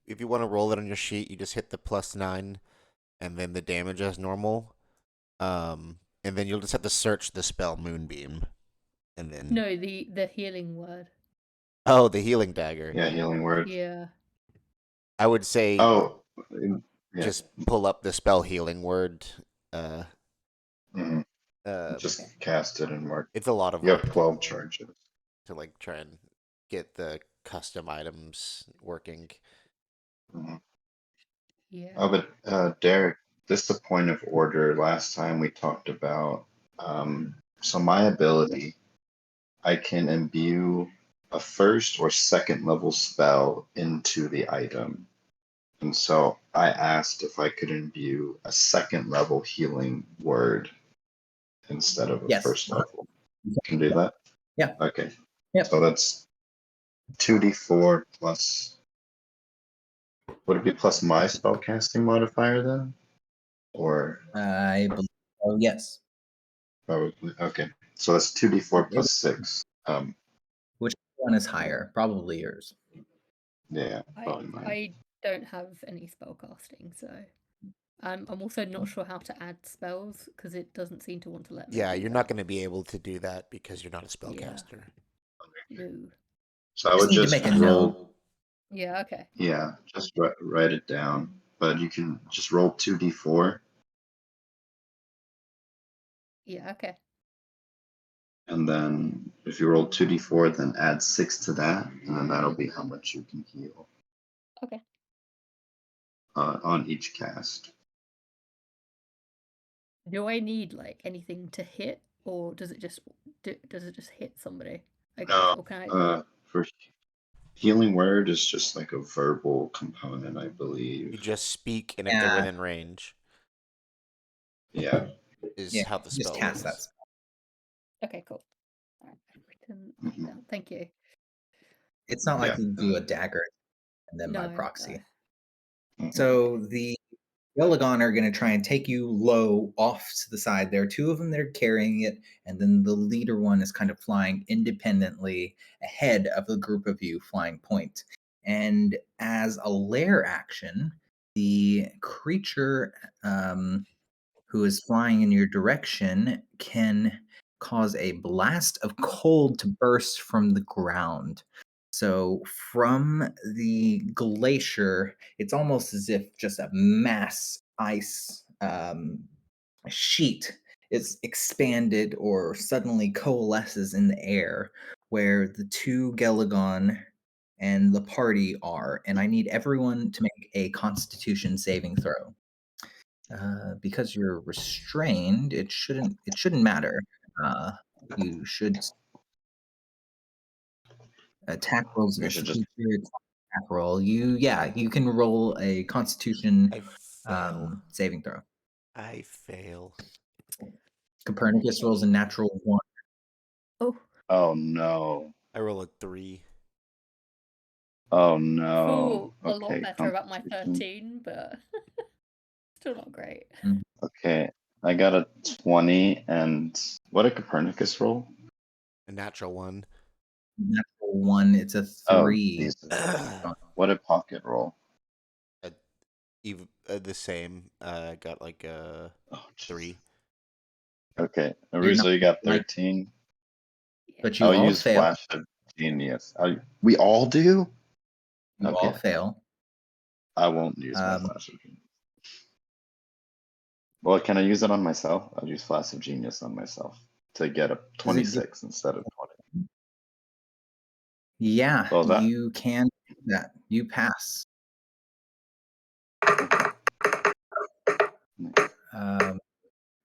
If you want to roll it on your sheet, you just hit the +9, and then the damage as normal. And then you'll just have to search the spell Moonbeam, and then No, the healing word. oh, the healing dagger. Yeah, healing word. Yeah. I would say Oh, yeah. just pull up the spell healing word. Just cast it and mark. It's a lot of You have work 12 charges. to like try and get the custom items working. Mhm. Yeah. Oh, but Derek, this is a point of order. Last time we talked about, so my ability, I can imbue a first or second level spell into the item. And so I asked if I could imbue a second level healing word instead of a Yes. first level. Can do that? Yeah. Okay. Yep. So that's 2d4 plus. Would it be plus my spellcasting modifier then? Or I believe. Oh yes. probably. Okay. So that's 2d4 plus 6. Which one is higher? Probably yours. Yeah, probably mine. I don't have any spellcasting, so I'm also not sure how to add spells because it doesn't seem to want to let me. Yeah, do you're that. not going to be able to do that because you're not a Yeah. spellcaster. No. So I Just would need to just make a roll. note. Yeah. Okay. Yeah, just write it down. But you can just roll 2d4, Yeah. Okay. and then if you roll 2d4, then add 6 to that, and then that'll be how much you can heal Okay. on each cast. Do I need like anything to hit, or does it just hit somebody? I guess, No, or can I? for healing word is just like a verbal component, I You believe. just speak, and if they're Yeah. within range, Yeah. is Yeah, how the just spell cast that works. spell. Okay. Cool. All right. I've written that Mhm. down. Thank you. It's not like Yeah. you do a dagger and then by No. proxy. Mhm. So the Yelagon are going to try and take you low off to the side. There are two of them that are carrying it, and then the leader one is kind of flying independently ahead of the group of you flying point. And as a lair action, the creature who is flying in your direction can cause a blast of cold to burst from the ground. So, from the glacier, it's almost as if just a mass ice sheet is expanded or suddenly coalesces in the air where the two Gelagon and the party are. And I need everyone to make a constitution saving throw. Because you're restrained, it shouldn't matter. You should attack rolls We against should the just. creature. Attack roll. You can roll a Constitution I fail. saving throw. I fail. Copernicus rolls a natural 1. Oh, Oh no. I roll a 3. Oh I no. feel a lot Okay, better about my Constitution. 13, but still not great. Okay, I got a 20, and what did Copernicus roll? A natural 1. Natural 1. It's a Oh, 3. Jesus. uh, What did Pocket roll? the same. I got like a Oh, jeez. 3. Okay, You're not Aruzo, you got like, 13. Yeah. but you I'll all use fail. Flash of Genius. We all do? You all Okay, fail. I won't use my Um, Flash of Genius. Well, can I use it on myself? I'll use Flash of Genius on myself to get a does it give, 26 instead of 20. yeah, What was that? you can do that. You pass.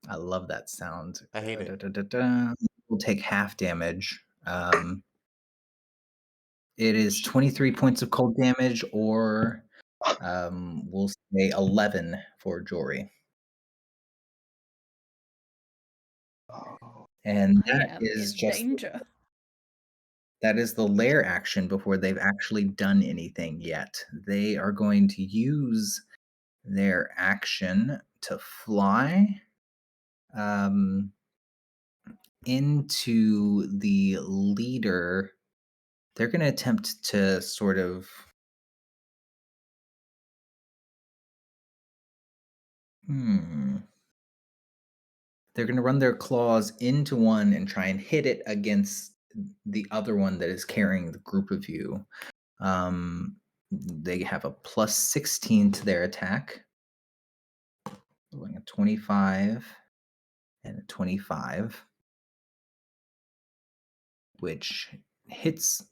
I love that sound. I hate it. Da-da-da-da-da. We'll take half damage. It is 23 points of cold damage, or we'll say 11 for Jory. Oh, And I that am is in just danger. that is the lair action before they've actually done anything yet. They are going to use their action to fly into the leader. They're going to attempt to sort of they're going to run their claws into one and try and hit it against the other one that is carrying the group of you. They have a plus 16 to their attack. Rolling a 25 and a 25, which hits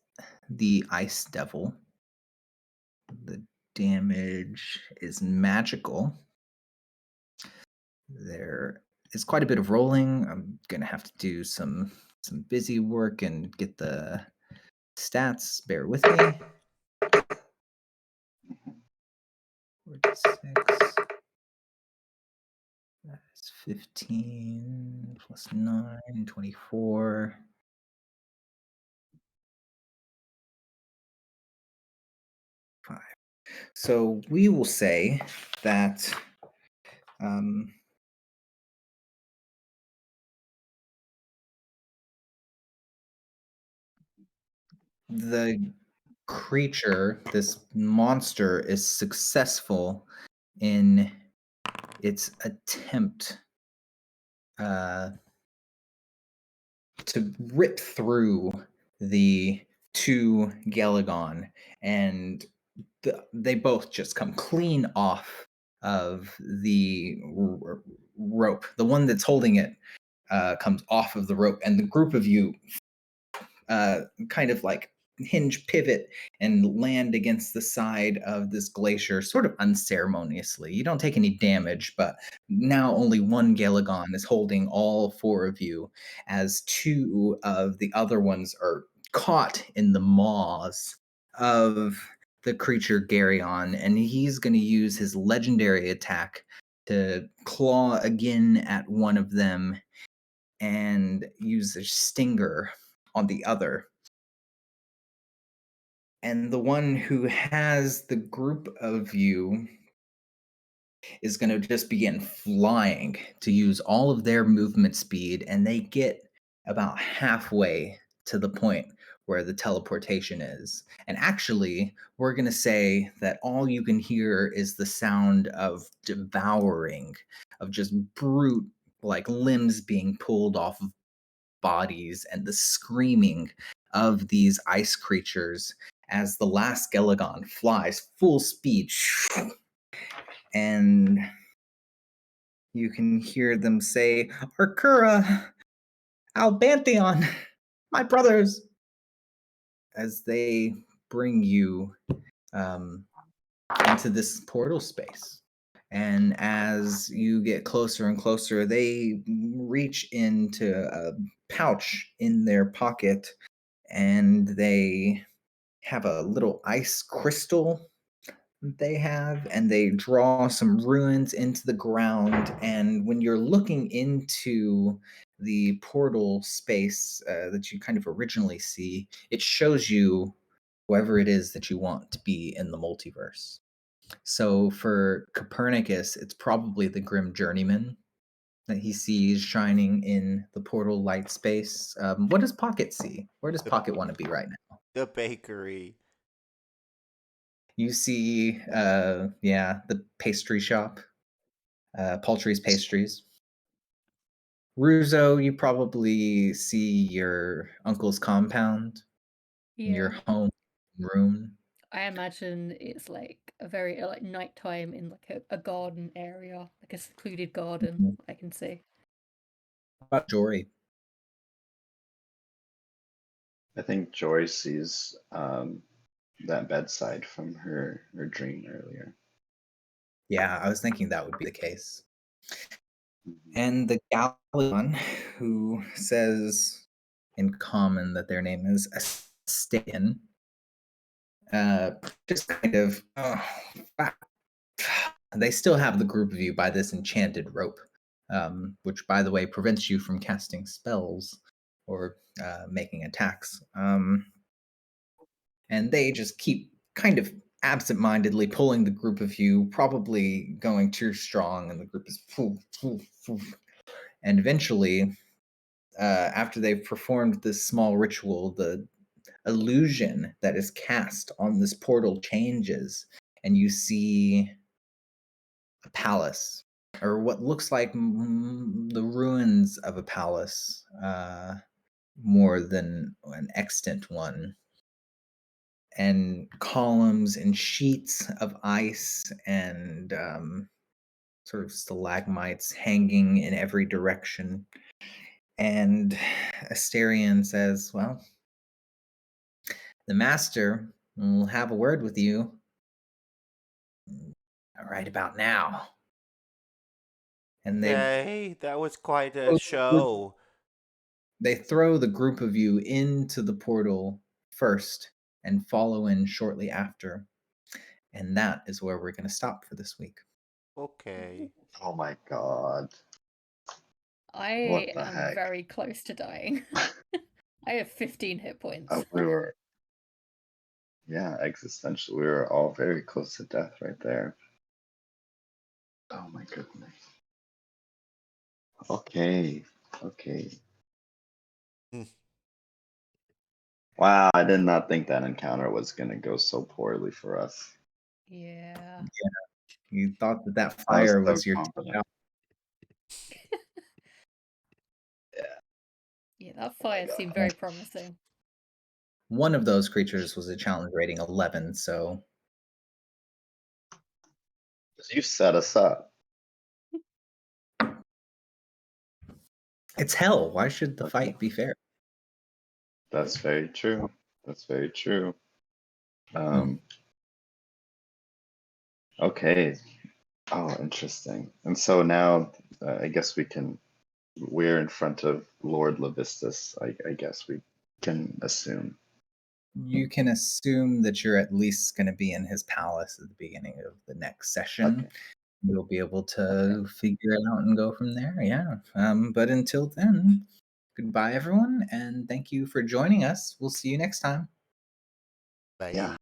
the ice devil. The damage is magical. There is quite a bit of rolling. I'm gonna have to do some busy work and get the stats. Bear with me. 46. That's 15 plus 9, 24. 5. So we will say that the creature, this monster, is successful in its attempt to rip through the two Galagon, and they both just come clean off of the rope. The one that's holding it comes off of the rope, and the group of you kind of like hinge pivot and land against the side of this glacier sort of unceremoniously. You don't take any damage, but now only one Galagon is holding all four of you, as two of the other ones are caught in the maws of the creature Garyon, and he's going to use his legendary attack to claw again at one of them and use a stinger on the other. And the one who has the group of you is going to just begin flying to use all of their movement speed, and they get about halfway to the point where the teleportation is. And actually, we're going to say that all you can hear is the sound of devouring, of just brute, like limbs being pulled off of bodies, and the screaming of these ice creatures as the last Galagon flies full speed. And you can hear them say, Arcura, Albantheon, my brothers, as they bring you into this portal space. And as you get closer and closer, they reach into a pouch in their pocket, and they have a little ice crystal they have, and they draw some runes into the ground. And when you're looking into the portal space that you kind of originally see, it shows you whoever it is that you want to be in the multiverse. So for Copernicus, it's probably the Grim Journeyman that he sees shining in the portal light space. What does Pocket see? Where does Pocket want to be right now? The bakery. You see, the pastry shop, Paltry's Pastries. Ruzo, you probably see your uncle's compound, your Yeah. home room. I imagine it's like a very like nighttime in like a garden area, like a secluded garden. I can see. How about Jory? I think Joy sees that bedside from her dream earlier. Yeah, I was thinking that would be the case. Mhm. And the Galleon, who says in common that their name is Astayan, just kind of they still have the group of you by this enchanted rope, which, by the way, prevents you from casting spells or making attacks. And they just keep kind of absent-mindedly pulling the group of you, probably going too strong, and the group is and eventually, after they've performed this small ritual, the illusion that is cast on this portal changes, and you see a palace, or what looks like the ruins of a palace, more than an extant one, and columns and sheets of ice and sort of stalagmites hanging in every direction. And Asterion says, well, the master will have a word with you right about now. And Okay, that was quite a show. they throw the group of you into the portal first and follow in shortly after. And that is where we're going to stop for this week. Okay. Oh my god. I What the am heck? very close to dying. I have 15 hit points. We were, existential. We were all very close to death right there. Oh my goodness. Okay. Hmm. Wow, I did not think that encounter was going to go so poorly for us. Yeah. You thought that I was fire so was your confident. ticket out. Yeah, that Oh my fire seemed God. very promising. One of those creatures was a challenge rating 11, so You set us up. it's hell. Why should the fight be fair? That's very true. That's very true. Okay. Oh, interesting. And so now I guess we're in front of Lord Levistus, I guess we can assume. You can assume that you're at least going to be in his palace at the beginning of the next session. Okay. You'll be able to figure it out and go from there. Yeah. But until then, goodbye, everyone, and thank you for joining us. We'll see you next time. Bye. Yeah.